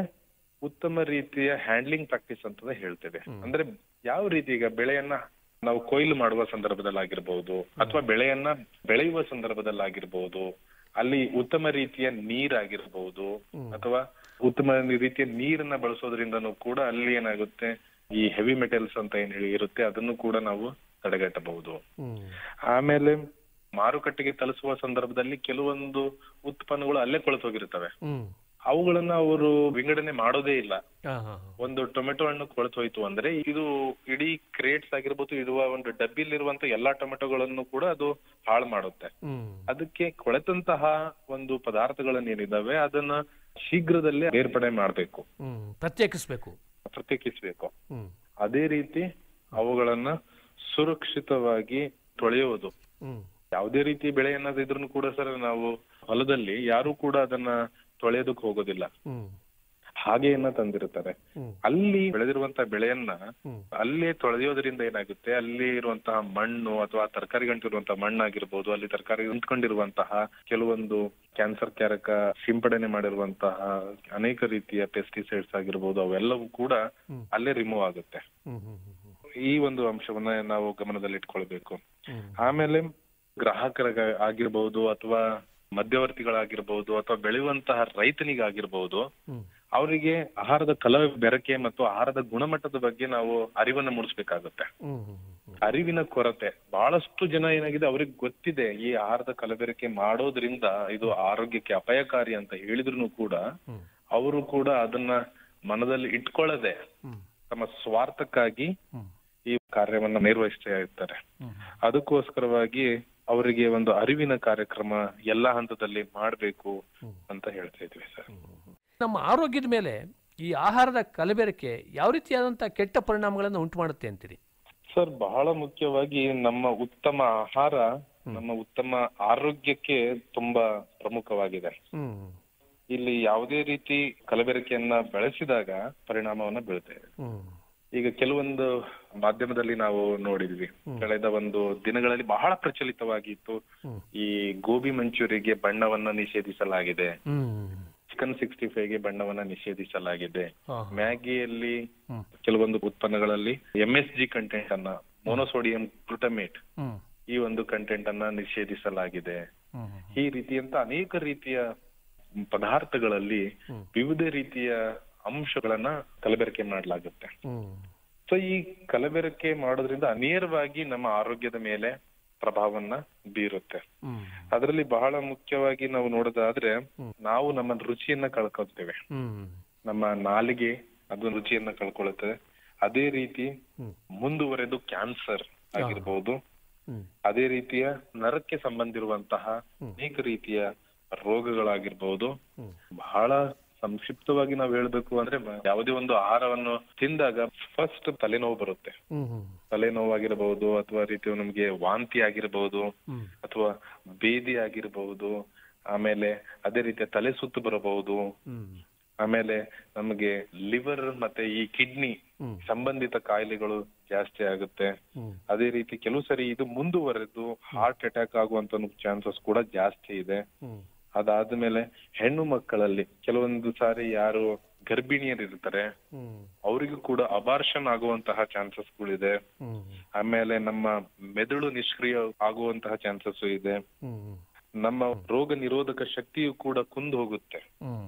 ಉತ್ತಮ ರೀತಿಯ ಹ್ಯಾಂಡ್ಲಿಂಗ್ ಪ್ರಾಕ್ಟೀಸ್ ಅಂತ ಹೇಳ್ತೇವೆ. ಅಂದ್ರೆ ಯಾವ ರೀತಿ ಈಗ ಬೆಳೆಯನ್ನ ನಾವು ಕೊಯ್ಲು ಮಾಡುವ ಸಂದರ್ಭದಲ್ಲಾಗಿರ್ಬಹುದು ಅಥವಾ ಬೆಳೆಯನ್ನ ಬೆಳೆಯುವ ಸಂದರ್ಭದಲ್ಲಾಗಿರ್ಬಹುದು, ಅಲ್ಲಿ ಉತ್ತಮ ರೀತಿಯ ನೀರಾಗಿರ್ಬಹುದು ಅಥವಾ ಉತ್ತಮ ರೀತಿಯ ನೀರನ್ನ ಬಳಸೋದ್ರಿಂದನೂ ಕೂಡ ಅಲ್ಲಿ ಏನಾಗುತ್ತೆ, ಈ ಹೆವಿ ಮೆಟಲ್ಸ್ ಅಂತ ಏನ್ ಹೇಳಿ ಇರುತ್ತೆ ಅದನ್ನು ಕೂಡ ನಾವು ತಡೆಗಟ್ಟಬಹುದು. ಆಮೇಲೆ ಮಾರುಕಟ್ಟೆಗೆ ತಲುಪಿಸುವ ಸಂದರ್ಭದಲ್ಲಿ ಕೆಲವೊಂದು ಉತ್ಪನ್ನಗಳು ಅಲ್ಲೇ ಕೊಳೆತೋಗಿರ್ತವೆ. ಅವುಗಳನ್ನ ಅವರು ವಿಂಗಡಣೆ ಮಾಡೋದೇ ಇಲ್ಲ. ಒಂದು ಟೊಮೆಟೊ ಹಣ್ಣು ಕೊಳೆತೋಯ್ತು ಅಂದ್ರೆ ಇದು ಇಡೀ ಕ್ರೇಟ್ಸ್ ಆಗಿರ್ಬೋದು, ಇರುವ ಒಂದು ಡಬ್ಬಿಲಿರುವಂತ ಎಲ್ಲಾ ಟೊಮೆಟೊಗಳನ್ನು ಕೂಡ ಅದು ಹಾಳು ಮಾಡುತ್ತೆ. ಅದಕ್ಕೆ ಕೊಳೆತಂತಹ ಒಂದು ಪದಾರ್ಥಗಳನ್ನೇನಿದಾವೆ ಅದನ್ನ ಶೀಘ್ರದಲ್ಲೇ ಬೇರ್ಪಡೆ ಮಾಡ್ಬೇಕು, ಪ್ರತ್ಯೇಕಿಸ್ಬೇಕು. ಅದೇ ರೀತಿ ಅವುಗಳನ್ನ ಸುರಕ್ಷಿತವಾಗಿ ತೊಳೆಯುವುದು. ಹ್ಮ್ ಯಾವುದೇ ರೀತಿ ಬೆಳೆ ಅನ್ನೋದಿದ್ರು ಕೂಡ ಸರ್ ನಾವು ಹೊಲದಲ್ಲಿ ಯಾರು ಕೂಡ ಅದನ್ನ ತೊಳೆಯೋದಕ್ಕೆ ಹೋಗೋದಿಲ್ಲ, ಹ್ಮ್ ಹಾಗೆಯನ್ನ ತಂದಿರ್ತಾರೆ. ಹ್ಮ್ ಅಲ್ಲಿ ಬೆಳೆದಿರುವಂತಹ ಬೆಳೆಯನ್ನ ಹ್ಮ್ ಅಲ್ಲೇ ತೊಳೆಯೋದ್ರಿಂದ ಏನಾಗುತ್ತೆ, ಅಲ್ಲಿ ಇರುವಂತಹ ಮಣ್ಣು ಅಥವಾ ತರಕಾರಿಗಂಟಿರುವಂತಹ ಮಣ್ಣಾಗಿರ್ಬೋದು, ಅಲ್ಲಿ ತರಕಾರಿ ನಿಂತ್ಕೊಂಡಿರುವಂತಹ ಕೆಲವೊಂದು ಕ್ಯಾನ್ಸರ್ ಕ್ಯಾರಕ ಸಿಂಪಡಣೆ ಮಾಡಿರುವಂತಹ ಅನೇಕ ರೀತಿಯ ಪೆಸ್ಟಿಸೈಡ್ಸ್ ಆಗಿರ್ಬೋದು, ಅವೆಲ್ಲವೂ ಕೂಡ ಅಲ್ಲೇ ರಿಮೂವ್ ಆಗುತ್ತೆ. ಹ್ಮ್ ಹ್ಮ್ ಹ್ಮ್ ಈ ಒಂದು ಅಂಶವನ್ನ ನಾವು ಗಮನದಲ್ಲಿ ಇಟ್ಕೊಳ್ಬೇಕು. ಹ್ಮ್ ಆಮೇಲೆ ಗ್ರಾಹಕರ ಆಗಿರ್ಬಹುದು ಅಥವಾ ಮಧ್ಯವರ್ತಿಗಳಾಗಿರ್ಬಹುದು ಅಥವಾ ಬೆಳೆಯುವಂತಹ ರೈತನಿಗಾಗಿರ್ಬಹುದು, ಹ್ಮ್ ಅವರಿಗೆ ಆಹಾರದ ಕಲಬೆರಕೆ ಮತ್ತು ಆಹಾರದ ಗುಣಮಟ್ಟದ ಬಗ್ಗೆ ನಾವು ಅರಿವನ್ನ ಮೂಡಿಸ್ಬೇಕಾಗುತ್ತೆ. ಹ್ಮ್ ಹ್ಮ್ ಅರಿವಿನ ಕೊರತೆ ಬಹಳಷ್ಟು ಜನ ಏನಾಗಿದೆ, ಅವ್ರಿಗೆ ಗೊತ್ತಿದೆ ಈ ಆಹಾರದ ಕಲಬೆರಕೆ ಮಾಡೋದ್ರಿಂದ ಇದು ಆರೋಗ್ಯಕ್ಕೆ ಅಪಾಯಕಾರಿ ಅಂತ ಹೇಳಿದ್ರು ಕೂಡ ಹ್ಮ್ ಅವರು ಕೂಡ ಅದನ್ನ ಮನದಲ್ಲಿ ಇಟ್ಕೊಳ್ಳದೆ ಹ್ಮ್ ತಮ್ಮ ಸ್ವಾರ್ಥಕ್ಕಾಗಿ ಹ್ಮ್ ಈ ಕಾರ್ಯವನ್ನ ನಿರ್ವಹಿಸ್ತಾ ಇರ್ತಾರೆ. ಹ್ಮ್ ಅದಕ್ಕೋಸ್ಕರವಾಗಿ ಅವರಿಗೆ ಒಂದು ಅರಿವಿನ ಕಾರ್ಯಕ್ರಮ ಎಲ್ಲಾ ಹಂತದಲ್ಲಿ ಮಾಡ್ಬೇಕು ಅಂತ ಹೇಳ್ತಾ ಇದ್ವಿ ಸರ್. ನಮ್ಮ ಆರೋಗ್ಯದ ಮೇಲೆ ಈ ಆಹಾರದ ಕಲಬೆರಕೆ ಯಾವ ರೀತಿಯಾದಂತಹ ಕೆಟ್ಟ ಪರಿಣಾಮಗಳನ್ನು ಉಂಟು ಮಾಡುತ್ತೆ ಅಂತೀರಿ? ಸರ್, ಬಹಳ ಮುಖ್ಯವಾಗಿ ನಮ್ಮ ಉತ್ತಮ ಆಹಾರ ನಮ್ಮ ಉತ್ತಮ ಆರೋಗ್ಯಕ್ಕೆ ತುಂಬಾ ಪ್ರಮುಖವಾಗಿದೆ. ಹ್ಮ್ ಇಲ್ಲಿ ಯಾವುದೇ ರೀತಿ ಕಲಬೆರಕೆಯನ್ನ ಬೆಳೆಸಿದಾಗ ಪರಿಣಾಮವನ್ನ ಬೀಳ್ತೇವೆ. ಹ್ಮ್ ಈಗ ಕೆಲವೊಂದು ಮಾಧ್ಯಮದಲ್ಲಿ ನಾವು ನೋಡಿದ್ವಿ, ಕಳೆದ ಒಂದು ದಿನಗಳಲ್ಲಿ ಬಹಳ ಪ್ರಚಲಿತವಾಗಿತ್ತು, ಈ ಗೋಬಿ ಮಂಚೂರಿಗೆ ಬಣ್ಣವನ್ನ ನಿಷೇಧಿಸಲಾಗಿದೆ, ಚಿಕನ್ 65ಗೆ ಬಣ್ಣವನ್ನ ನಿಷೇಧಿಸಲಾಗಿದೆ, ಮ್ಯಾಗಿಯಲ್ಲಿ ಕೆಲವೊಂದು ಉತ್ಪನ್ನಗಳಲ್ಲಿ MSG ಕಂಟೆಂಟ್ ಅನ್ನ, ಮೊನೋಸೋಡಿಯಂ ಗ್ಲುಟಮೇಟ್ ಈ ಒಂದು ಕಂಟೆಂಟ್ ಅನ್ನ ನಿಷೇಧಿಸಲಾಗಿದೆ. ಈ ರೀತಿಯಂತ ಅನೇಕ ರೀತಿಯ ಪದಾರ್ಥಗಳಲ್ಲಿ ವಿವಿಧ ರೀತಿಯ ಅಂಶಗಳನ್ನ ಕಲಬೆರಕೆ ಮಾಡಲಾಗುತ್ತೆ. ಸೊ ಈ ಕಲಬೆರಕೆ ಮಾಡೋದ್ರಿಂದ ನೇರವಾಗಿ ನಮ್ಮ ಆರೋಗ್ಯದ ಮೇಲೆ ಪ್ರಭಾವವನ್ನ ಬೀರುತ್ತೆ. ಅದರಲ್ಲಿ ಬಹಳ ಮುಖ್ಯವಾಗಿ ನಾವು ನೋಡೋದಾದ್ರೆ, ನಾವು ನಮ್ಮ ರುಚಿಯನ್ನ ಕಳ್ಕೊಳ್ತೇವೆ, ನಮ್ಮ ನಾಲಿಗೆ ಅದು ರುಚಿಯನ್ನ ಕಳ್ಕೊಳ್ಳುತ್ತೆ. ಅದೇ ರೀತಿ ಮುಂದುವರೆದು ಕ್ಯಾನ್ಸರ್ ಆಗಿರ್ಬೋದು, ಅದೇ ರೀತಿಯ ನರಕ್ಕೆ ಸಂಬಂಧಿರುವಂತಹ ಅನೇಕ ರೀತಿಯ ರೋಗಗಳಾಗಿರ್ಬೋದು. ಬಹಳ ಸಂಕ್ಷಿಪ್ತವಾಗಿ ನಾವು ಹೇಳ್ಬೇಕು ಅಂದ್ರೆ, ಯಾವುದೇ ಒಂದು ಆಹಾರವನ್ನು ತಿಂದಾಗ ಫಸ್ಟ್ ತಲೆನೋವು ಬರುತ್ತೆ. ತಲೆನೋವಾಗಿರಬಹುದು, ಅಥವಾ ರೀತಿ ನಮ್ಗೆ ವಾಂತಿ ಆಗಿರಬಹುದು, ಅಥವಾ ಬೇದಿ ಆಗಿರಬಹುದು, ಆಮೇಲೆ ಅದೇ ರೀತಿಯ ತಲೆ ಸುತ್ತು ಬರಬಹುದು, ಆಮೇಲೆ ನಮಗೆ ಲಿವರ್ ಮತ್ತೆ ಈ ಕಿಡ್ನಿ ಸಂಬಂಧಿತ ಕಾಯಿಲೆಗಳು ಜಾಸ್ತಿ ಆಗುತ್ತೆ. ಅದೇ ರೀತಿ ಕೆಲವು ಸರಿ ಇದು ಮುಂದುವರೆದು ಹಾರ್ಟ್ ಅಟ್ಯಾಕ್ ಆಗುವಂತ ಚಾನ್ಸಸ್ ಕೂಡ ಜಾಸ್ತಿ ಇದೆ. ಅದಾದ್ಮೇಲೆ ಹೆಣ್ಣು ಮಕ್ಕಳಲ್ಲಿ ಕೆಲವೊಂದು ಸಾರಿ ಯಾರು ಗರ್ಭಿಣಿಯರು ಇರ್ತಾರೆ ಅವರಿಗೂ ಕೂಡ ಅಬಾರ್ಷನ್ ಆಗುವಂತಹ ಚಾನ್ಸಸ್ ಗಳಿದೆ. ಆಮೇಲೆ ನಮ್ಮ ಮೆದುಳು ನಿಷ್ಕ್ರಿಯ ಆಗುವಂತಹ ಚಾನ್ಸಸ್ ಇದೆ. ನಮ್ಮ ರೋಗ ನಿರೋಧಕ ಶಕ್ತಿಯು ಕೂಡ ಕುಂದು ಹೋಗುತ್ತೆ.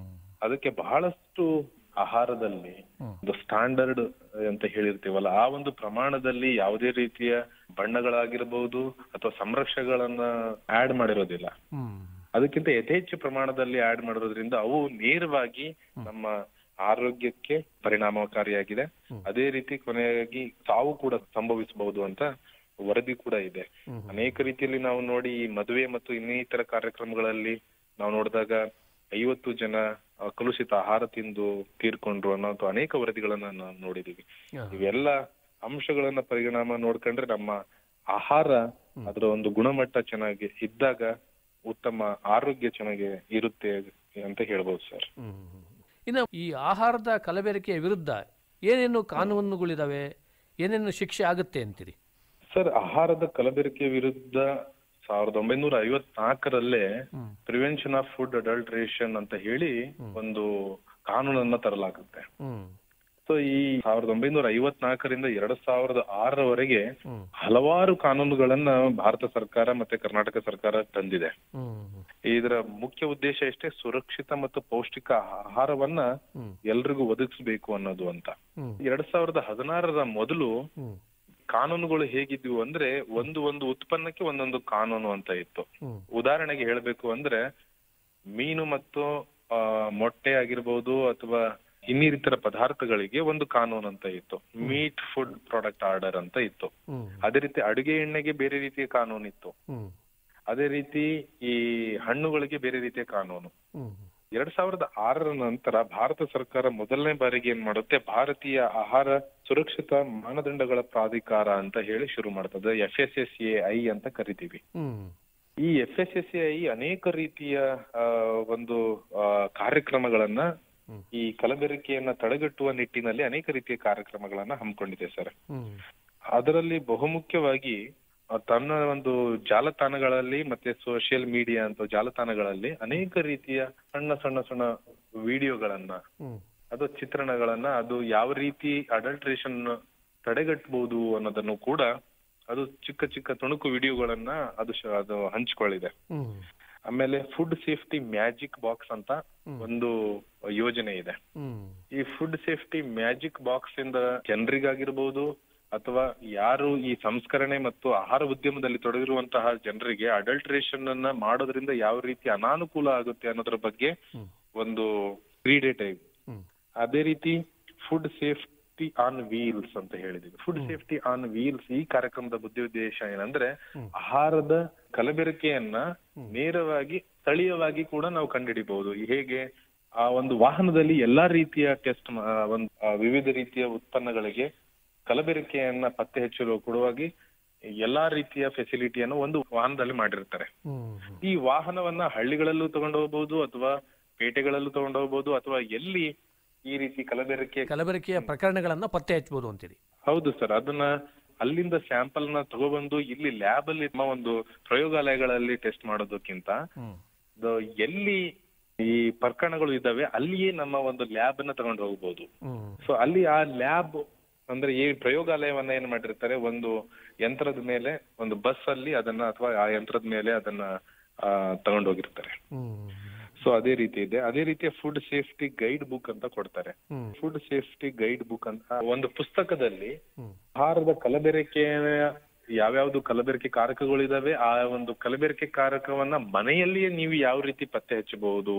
ಅದಕ್ಕೆ ಬಹಳಷ್ಟು ಆಹಾರದಲ್ಲಿ ಒಂದು ಸ್ಟ್ಯಾಂಡರ್ಡ್ ಅಂತ ಹೇಳಿರ್ತೀವಲ್ಲ, ಆ ಒಂದು ಪ್ರಮಾಣದಲ್ಲಿ ಯಾವುದೇ ರೀತಿಯ ಬಣ್ಣಗಳಾಗಿರ್ಬಹುದು ಅಥವಾ ಸಂರಕ್ಷಣೆಗಳನ್ನ ಆಡ್ ಮಾಡಿರೋದಿಲ್ಲ. ಅದಕ್ಕಿಂತ ಯಥೇಚ್ಛ ಪ್ರಮಾಣದಲ್ಲಿ ಆಡ್ ಮಾಡಿರೋದ್ರಿಂದ ಅವು ನೇರವಾಗಿ ನಮ್ಮ ಆರೋಗ್ಯಕ್ಕೆ ಪರಿಣಾಮಕಾರಿಯಾಗಿದೆ. ಅದೇ ರೀತಿ ಕೊನೆಯಾಗಿ ಸಾವು ಕೂಡ ಸಂಭವಿಸಬಹುದು ಅಂತ ವರದಿ ಕೂಡ ಇದೆ. ಅನೇಕ ರೀತಿಯಲ್ಲಿ ನಾವು ನೋಡಿ, ಈ ಮದುವೆ ಮತ್ತು ಇನ್ನಿತರ ಕಾರ್ಯಕ್ರಮಗಳಲ್ಲಿ ನಾವು ನೋಡಿದಾಗ 50 ಜನ ಕಲುಷಿತ ಆಹಾರ ತಿಂದು ತೀರ್ಕೊಂಡ್ರು ಅನ್ನೋ ಅನೇಕ ವರದಿಗಳನ್ನ ನಾವು ನೋಡಿದೀವಿ. ಇವೆಲ್ಲ ಅಂಶಗಳನ್ನ ಪರಿಣಾಮ ನೋಡ್ಕೊಂಡ್ರೆ ನಮ್ಮ ಆಹಾರ ಅದರ ಒಂದು ಗುಣಮಟ್ಟ ಚೆನ್ನಾಗಿ ಇದ್ದಾಗ ಉತ್ತಮ ಆರೋಗ್ಯ ಚೆನ್ನಾಗಿ ಇರುತ್ತೆ ಅಂತ ಹೇಳ್ಬೋದು ಸರ್. ಇನ್ನು ಈ ಆಹಾರದ ಕಲಬೆರಕೆಯ ವಿರುದ್ಧ ಏನೇನು ಕಾನೂನುಗಳಿದಾವೆ, ಏನೇನು ಶಿಕ್ಷೆ ಆಗುತ್ತೆ ಅಂತೀರಿ? ಸರ್, ಆಹಾರದ ಕಲಬೆರಕೆ ವಿರುದ್ಧ 1954ರಲ್ಲೇ ಪ್ರಿವೆನ್ಷನ್ ಆಫ್ ಫುಡ್ ಅಡಲ್ಟ್ರೇಷನ್ ಅಂತ ಹೇಳಿ ಒಂದು ಕಾನೂನನ್ನ ತರಲಾಗುತ್ತೆ. ಸೊ ಈ 1954ರಿಂದ 2006ರವರೆಗೆ ಹಲವಾರು ಕಾನೂನುಗಳನ್ನ ಭಾರತ ಸರ್ಕಾರ ಮತ್ತೆ ಕರ್ನಾಟಕ ಸರ್ಕಾರ ತಂದಿದೆ. ಇದರ ಮುಖ್ಯ ಉದ್ದೇಶ ಎಷ್ಟೇ, ಸುರಕ್ಷಿತ ಮತ್ತು ಪೌಷ್ಟಿಕ ಆಹಾರವನ್ನ ಎಲ್ರಿಗೂ ಒದಗಿಸ್ಬೇಕು ಅನ್ನೋದು ಅಂತ. 2016ರ ಮೊದಲು ಕಾನೂನುಗಳು ಹೇಗಿದ್ವು ಅಂದ್ರೆ, ಒಂದು ಉತ್ಪನ್ನಕ್ಕೆ ಒಂದೊಂದು ಕಾನೂನು ಅಂತ ಇತ್ತು. ಉದಾಹರಣೆಗೆ ಹೇಳ್ಬೇಕು ಅಂದ್ರೆ, ಮೀನು ಮತ್ತು ಮೊಟ್ಟೆ ಆಗಿರ್ಬೋದು ಅಥವಾ ಇನ್ನಿತರ ಪದಾರ್ಥಗಳಿಗೆ ಒಂದು ಕಾನೂನು ಅಂತ ಇತ್ತು, ಮೀಟ್ ಫುಡ್ ಪ್ರಾಡಕ್ಟ್ ಆರ್ಡರ್ ಅಂತ ಇತ್ತು. ಅದೇ ರೀತಿ ಅಡುಗೆ ಎಣ್ಣೆಗೆ ಬೇರೆ ರೀತಿಯ ಕಾನೂನು ಇತ್ತು. ಅದೇ ರೀತಿ ಈ ಹಣ್ಣುಗಳಿಗೆ ಬೇರೆ ರೀತಿಯ ಕಾನೂನು. 2006 ನಂತರ ಭಾರತ ಸರ್ಕಾರ ಮೊದಲನೇ ಬಾರಿಗೆ ಏನ್ ಮಾಡುತ್ತೆ, ಭಾರತೀಯ ಆಹಾರ ಸುರಕ್ಷತಾ ಮಾನದಂಡಗಳ ಪ್ರಾಧಿಕಾರ ಅಂತ ಹೇಳಿ ಶುರು ಮಾಡ್ತದೆ. FSSAI ಅಂತ ಕರಿತೀವಿ. ಈ FSSAI ಅನೇಕ ರೀತಿಯ ಒಂದು ಕಾರ್ಯಕ್ರಮಗಳನ್ನ ಈ ಕಲಬೆರಕೆಯನ್ನ ತಡೆಗಟ್ಟುವ ನಿಟ್ಟಿನಲ್ಲಿ ಅನೇಕ ರೀತಿಯ ಕಾರ್ಯಕ್ರಮಗಳನ್ನ ಹಮ್ಮಿಕೊಂಡಿದೆ ಸರ್. ಅದರಲ್ಲಿ ಬಹುಮುಖ್ಯವಾಗಿ ತನ್ನ ಒಂದು ಜಾಲತಾಣಗಳಲ್ಲಿ ಮತ್ತೆ ಸೋಷಿಯಲ್ ಮೀಡಿಯಾ ಅಂತ ಜಾಲತಾಣಗಳಲ್ಲಿ ಅನೇಕ ರೀತಿಯ ಸಣ್ಣ ವಿಡಿಯೋಗಳನ್ನ, ಅದು ಚಿತ್ರಣಗಳನ್ನ, ಅದು ಯಾವ ರೀತಿ ಅಡಲ್ಟ್ರೇಷನ್ ತಡೆಗಟ್ಟಬಹುದು ಅನ್ನೋದನ್ನು ಕೂಡ ಅದು ಚಿಕ್ಕ ತುಣುಕು ವಿಡಿಯೋಗಳನ್ನ ಅದು ಹಂಚಿಕೊಳ್ಳಿದೆ. ಆಮೇಲೆ ಫುಡ್ ಸೇಫ್ಟಿ ಮ್ಯಾಜಿಕ್ ಬಾಕ್ಸ್ ಅಂತ ಒಂದು ಯೋಜನೆ ಇದೆ. ಈ ಫುಡ್ ಸೇಫ್ಟಿ ಮ್ಯಾಜಿಕ್ ಬಾಕ್ಸ್ ಇಂದ ಜನರಿಗಾಗಿರ್ಬೋದು ಅಥವಾ ಯಾರು ಈ ಸಂಸ್ಕರಣೆ ಮತ್ತು ಆಹಾರ ಉದ್ಯಮದಲ್ಲಿ ತೊಡಗಿರುವಂತಹ ಜನರಿಗೆ ಅಡಲ್ಟ್ರೇಷನ್ ಅನ್ನ ಮಾಡೋದ್ರಿಂದ ಯಾವ ರೀತಿ ಅನಾನುಕೂಲ ಆಗುತ್ತೆ ಅನ್ನೋದ್ರ ಬಗ್ಗೆ ಒಂದು ಕ್ರೀಡೆ ಟೈಪ್. ಅದೇ ರೀತಿ ಫುಡ್ ಸೇಫ್ಟಿ ಆನ್ ವೀಲ್ಸ್ ಅಂತ ಹೇಳಿದೀವಿ. ಫುಡ್ ಸೇಫ್ಟಿ ಆನ್ ವೀಲ್ಸ್ ಈ ಕಾರ್ಯಕ್ರಮದ ಉದ್ದೇಶ ಏನಂದ್ರೆ ಆಹಾರದ ಕಲಬೆರಕೆಯನ್ನ ನೇರವಾಗಿ ಸ್ಥಳೀಯವಾಗಿ ಕೂಡ ನಾವು ಕಂಡುಹಿಡಿಬಹುದು. ಹೇಗೆ ಆ ಒಂದು ವಾಹನದಲ್ಲಿ ಎಲ್ಲಾ ರೀತಿಯ ಟೆಸ್ಟ್, ಒಂದು ವಿವಿಧ ರೀತಿಯ ಉತ್ಪನ್ನಗಳಿಗೆ ಕಲಬೆರಕೆಯನ್ನ ಪತ್ತೆ ಹಚ್ಚಲು ಕೊಡುವಾಗಿ ಎಲ್ಲಾ ರೀತಿಯ ಫೆಸಿಲಿಟಿಯನ್ನು ಒಂದು ವಾಹನದಲ್ಲಿ ಮಾಡಿರ್ತಾರೆ. ಈ ವಾಹನವನ್ನ ಹಳ್ಳಿಗಳಲ್ಲೂ ತಗೊಂಡು ಹೋಗ್ಬಹುದು ಅಥವಾ ಪೇಟೆಗಳಲ್ಲೂ ತಗೊಂಡು ಹೋಗ್ಬಹುದು ಅಥವಾ ಎಲ್ಲಿ ಈ ರೀತಿ ಕಲಬೆರಕೆಯ ಪ್ರಕರಣಗಳನ್ನ ಪತ್ತೆ ಹಚ್ಚಬಹುದು ಅಂತೀರಿ? ಹೌದು ಸರ್. ಅದನ್ನ ಅಲ್ಲಿಂದ ಸ್ಯಾಂಪಲ್ ನ ತಗೊಬಂದು ಇಲ್ಲಿ ಲ್ಯಾಬ್ ಅಲ್ಲಿ ಒಂದು ಪ್ರಯೋಗಾಲಯಗಳಲ್ಲಿ ಟೆಸ್ಟ್ ಮಾಡೋದಕ್ಕಿಂತ ಎಲ್ಲಿ ಈ ಪ್ರಕರಣಗಳು ಇದ್ದಾವೆ ಅಲ್ಲಿಯೇ ನಮ್ಮ ಒಂದು ಲ್ಯಾಬ್ ಅನ್ನ ತಗೊಂಡು ಹೋಗ್ಬಹುದು. ಸೊ ಅಲ್ಲಿ ಆ ಲ್ಯಾಬ್ ಅಂದ್ರೆ ಈ ಪ್ರಯೋಗಾಲಯವನ್ನ ಏನ್ ಮಾಡಿರ್ತಾರೆ, ಒಂದು ಯಂತ್ರದ ಮೇಲೆ ಒಂದು ಬಸ್ ಅಲ್ಲಿ ಅದನ್ನ ಅಥವಾ ಆ ಯಂತ್ರದ ಮೇಲೆ ಅದನ್ನ ತಗೊಂಡೋಗಿರ್ತಾರೆ. ಸೊ ಅದೇ ರೀತಿ ಇದೆ. ಅದೇ ರೀತಿಯ ಫುಡ್ ಸೇಫ್ಟಿ ಗೈಡ್ ಬುಕ್ ಅಂತ ಕೊಡ್ತಾರೆ. ಫುಡ್ ಸೇಫ್ಟಿ ಗೈಡ್ ಬುಕ್ ಅಂತ ಒಂದು ಪುಸ್ತಕದಲ್ಲಿ ಆಹಾರದ ಕಲಬೆರಕೆ ಯಾವ್ಯಾವ್ದು ಕಲಬೆರಕೆ ಕಾರಕಗಳಿದಾವೆ, ಆ ಒಂದು ಕಲಬೆರಕೆ ಕಾರಕವನ್ನ ಮನೆಯಲ್ಲಿಯೇ ನೀವು ಯಾವ ರೀತಿ ಪತ್ತೆ ಹಚ್ಚಬಹುದು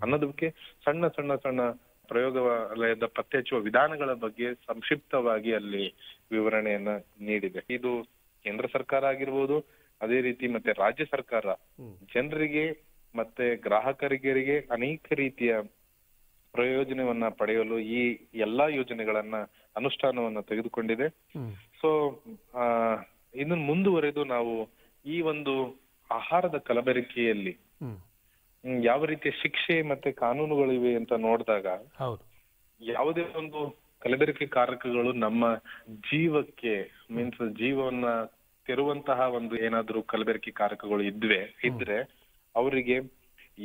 ಅನ್ನೋದಕ್ಕೆ ಸಣ್ಣ ಪ್ರಯೋಗಾಲಯದ ಪತ್ತೆ ಹಚ್ಚುವ ವಿಧಾನಗಳ ಬಗ್ಗೆ ಸಂಕ್ಷಿಪ್ತವಾಗಿ ಅಲ್ಲಿ ವಿವರಣೆಯನ್ನ ನೀಡಿದೆ. ಇದು ಕೇಂದ್ರ ಸರ್ಕಾರ ಆಗಿರ್ಬೋದು, ಅದೇ ರೀತಿ ಮತ್ತೆ ರಾಜ್ಯ ಸರ್ಕಾರ ಜನರಿಗೆ ಮತ್ತೆ ಗ್ರಾಹಕರಿಗೆ ಅನೇಕ ರೀತಿಯ ಪ್ರಯೋಜನವನ್ನ ಪಡೆಯಲು ಈ ಎಲ್ಲಾ ಯೋಜನೆಗಳನ್ನ ಅನುಷ್ಠಾನವನ್ನ ತೆಗೆದುಕೊಂಡಿದೆ. ಸೊ ಇದನ್ನ ಮುಂದುವರೆದು ನಾವು ಈ ಒಂದು ಆಹಾರದ ಕಲಬೆರಕೆಯಲ್ಲಿ ಯಾವ ರೀತಿಯ ಶಿಕ್ಷೆ ಮತ್ತೆ ಕಾನೂನುಗಳಿವೆ ಅಂತ ನೋಡಿದಾಗ ಯಾವುದೇ ಒಂದು ಕಲಬೆರಕೆ ಕಾರಕಗಳು ನಮ್ಮ ಜೀವಕ್ಕೆ ಜೀವವನ್ನ ತೆರುವಂತಹ ಒಂದು ಏನಾದ್ರೂ ಕಲಬೆರಕೆ ಕಾರಕಗಳು ಇದ್ರೆ ಅವರಿಗೆ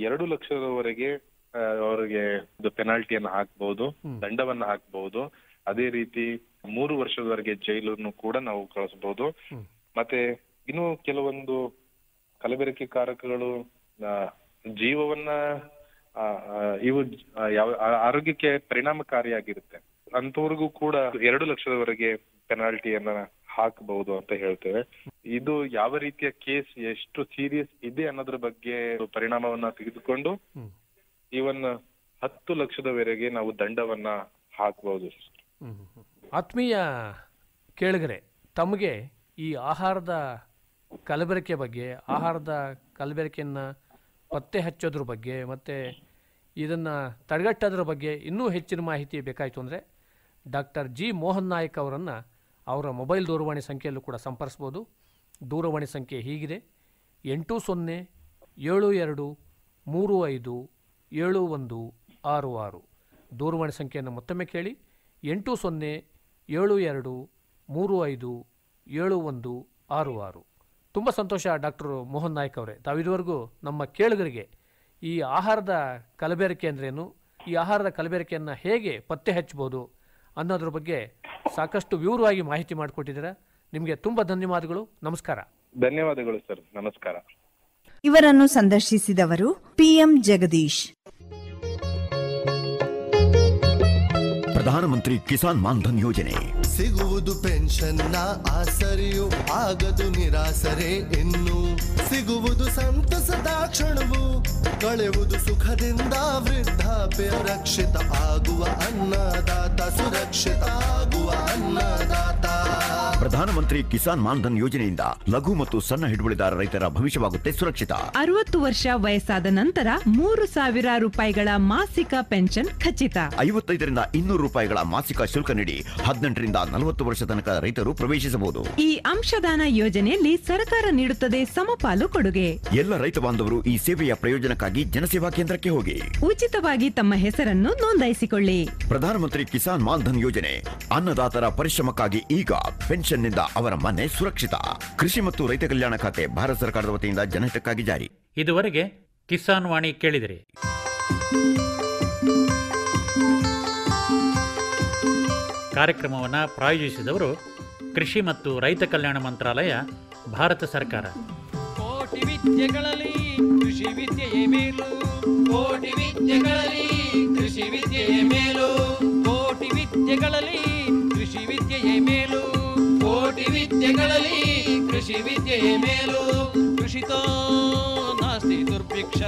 2 ಲಕ್ಷದವರೆಗೆ ಅವರಿಗೆ ಪೆನಾಲ್ಟಿಯನ್ನ ಹಾಕ್ಬಹುದು, ದಂಡವನ್ನ ಹಾಕ್ಬಹುದು. ಅದೇ ರೀತಿ 3 ವರ್ಷದವರೆಗೆ ಜೈಲನ್ನು ಕೂಡ ನಾವು ಕಳಿಸಬಹುದು. ಮತ್ತೆ ಇನ್ನು ಕೆಲವೊಂದು ಕಲಬೆರಕೆ ಕಾರಕಗಳು ಜೀವವನ್ನ ಇವು ಯಾವ ಆರೋಗ್ಯಕ್ಕೆ ಪರಿಣಾಮಕಾರಿಯಾಗಿರುತ್ತೆ ಅಂತವ್ರಿಗೂ ಕೂಡ 2 ಲಕ್ಷದವರೆಗೆ ಪೆನಾಲ್ಟಿಯನ್ನ ಹಾಕಬಹುದು ಅಂತ ಹೇಳ್ತೇವೆ. ಇದು ಯಾವ ರೀತಿಯ ಕೇಸ್ ಎಷ್ಟು ಸೀರಿಯಸ್ ಇದೆ ಅನ್ನೋದ್ರ ಬಗ್ಗೆ ಪರಿಣಾಮವನ್ನ ತೆಗೆದುಕೊಂಡು ಇವನ್ 10 ಲಕ್ಷದವರೆಗೆ ನಾವು ದಂಡವನ್ನ ಹಾಕಬಹುದು. ಆತ್ಮೀಯ ಕೇಳಿಗರೆ, ತಮಗೆ ಈ ಆಹಾರದ ಕಲಬೆರಕೆ ಬಗ್ಗೆ, ಆಹಾರದ ಕಲಬೆರಕೆಯನ್ನು ಪತ್ತೆ ಹಚ್ಚೋದ್ರ ಬಗ್ಗೆ ಮತ್ತು ಇದನ್ನು ತಡೆಗಟ್ಟೋದ್ರ ಬಗ್ಗೆ ಇನ್ನೂ ಹೆಚ್ಚಿನ ಮಾಹಿತಿ ಬೇಕಾಯಿತು ಅಂದರೆ ಡಾಕ್ಟರ್ ಜಿ ಮೋಹನ್ ನಾಯಕ್ ಅವರನ್ನು ಅವರ ಮೊಬೈಲ್ ದೂರವಾಣಿ ಸಂಖ್ಯೆಯಲ್ಲೂ ಕೂಡ ಸಂಪರ್ಸ್ಬೋದು. ದೂರವಾಣಿ ಸಂಖ್ಯೆ ಹೀಗಿದೆ: 8072357166. ದೂರವಾಣಿ ಸಂಖ್ಯೆಯನ್ನು ಮತ್ತೊಮ್ಮೆ ಕೇಳಿ: 8072357166. ತುಂಬ ಸಂತೋಷ ಡಾಕ್ಟರ್ ಮೋಹನ್ ನಾಯಕ್ ಅವರೇ, ತಾವಿದುವರೆಗೂ ನಮ್ಮ ಕೇಳುಗರಿಗೆ ಈ ಆಹಾರದ ಕಲಬೆರಕೆ ಅಂದ್ರೇನು, ಈ ಆಹಾರದ ಕಲಬೆರಕೆಯನ್ನು ಹೇಗೆ ಪತ್ತೆ ಹಚ್ಚಬಹುದು ಅನ್ನೋದ್ರ ಬಗ್ಗೆ ಸಾಕಷ್ಟು ವಿವರವಾಗಿ ಮಾಹಿತಿ ಮಾಡಿಕೊಟ್ಟಿದ್ದೀರಾ. ನಿಮಗೆ ತುಂಬ ಧನ್ಯವಾದಗಳು. ನಮಸ್ಕಾರ. ಧನ್ಯವಾದಗಳು ಸರ್. ನಮಸ್ಕಾರ. ಇವರನ್ನು ಸಂದರ್ಶಿಸಿದವರು PM ಜಗದೀಶ್. ಪ್ರಧಾನಮಂತ್ರಿ ಕಿಸಾನ್ ಮಾನ್ಧನ್ ಯೋಜನೆ ಸಿಗುವುದು ಪೆನ್ಷನ್ನ ಆಸರೆಯು, ಆಗದು ನಿರಾಸರೆ ಇನ್ನು. ಸಿಗುವುದು ಸಂತಸದ ಕ್ಷಣವು, ಕಳೆಯುವುದು ಸುಖದಿಂದ ವೃದ್ಧಾಪ್ಯ ರಕ್ಷಿತ ಆಗುವ ಅನ್ನದಾತ, ಸುರಕ್ಷಿತ ಆಗುವ ಅನ್ನದಾತ. ಪ್ರಧಾನಮಂತ್ರಿ ಕಿಸಾನ್ ಮಾನ್ಧನ್ ಯೋಜನೆಯಿಂದ ಲಘು ಮತ್ತು ಸಣ್ಣ ಹಿಡುವಳಿದಾರ ರೈತರ ಭವಿಷ್ಯವಾಗುತ್ತೆ ಸುರಕ್ಷಿತ. 60 ವರ್ಷ ವಯಸ್ಸಾದ ನಂತರ 3,000 ರೂಪಾಯಿಗಳ ಮಾಸಿಕ ಪೆನ್ಷನ್ ಖಚಿತ. 55ರಿಂದ 200 ರೂಪಾಯಿಗಳ ಮಾಸಿಕ ಶುಲ್ಕ ನೀಡಿ 18ರಿಂದ 40 ವರ್ಷ ತನಕ ರೈತರು ಪ್ರವೇಶಿಸಬಹುದು. ಈ ಅಂಶದಾನ ಯೋಜನೆಯಲ್ಲಿ ಸರ್ಕಾರ ನೀಡುತ್ತದೆ ಸಮಪಾಲು ಕೊಡುಗೆ. ಎಲ್ಲ ರೈತ ಬಾಂಧವರು ಈ ಸೇವೆಯ ಪ್ರಯೋಜನಕ್ಕಾಗಿ ಜನಸೇವಾ ಕೇಂದ್ರಕ್ಕೆ ಹೋಗಿ ಉಚಿತವಾಗಿ ತಮ್ಮ ಹೆಸರನ್ನು ನೋಂದಾಯಿಸಿಕೊಳ್ಳಿ. ಪ್ರಧಾನಮಂತ್ರಿ ಕಿಸಾನ್ ಮಾನ್ಧನ್ ಯೋಜನೆ ಅನ್ನದಾತರ ಪರಿಶ್ರಮಕ್ಕಾಗಿ ಈಗ ಪೆನ್ಷನ್ನಿಂದ ಅವರ ಮನೆ ಸುರಕ್ಷಿತ. ಕೃಷಿ ಮತ್ತು ರೈತ ಕಲ್ಯಾಣ ಖಾತೆ ಭಾರತ ಸರ್ಕಾರದ ವತಿಯಿಂದ ಜನಹಿತಕ್ಕಾಗಿ ಜಾರಿ. ಇದುವರೆಗೆ ಕಿಸಾನ್ ವಾಣಿ ಕೇಳಿದಿರಿ. ಕಾರ್ಯಕ್ರಮವನ್ನು ಪ್ರಾಯೋಜಿಸಿದವರು ಕೃಷಿ ಮತ್ತು ರೈತ ಕಲ್ಯಾಣ ಮಂತ್ರಾಲಯ, ಭಾರತ ಸರ್ಕಾರ. ಕೋಟಿ ವಿದ್ಯೆಗಳಲ್ಲಿ ಕೃಷಿ ವಿದ್ಯೆಯೇ ಮೇಲು. ಕೋಟಿ ವಿದ್ಯೆಗಳಲ್ಲಿ ಕೃಷಿ ವಿದ್ಯೆಯೇ ಮೇಲು. ಕೋಟಿ ವಿದ್ಯೆಗಳಲ್ಲಿ ಕೃಷಿ ವಿದ್ಯೆಯೇ ಮೇಲು. ಕೋಟಿ ವಿದ್ಯೆಗಳಲ್ಲಿ ಕೃಷಿ ವಿದ್ಯೆಯೇ ಮೇಲು. ಕೃಷಿತೋ ನಾಸ್ತಿ ದುರ್ಭಿಕ್ಷ.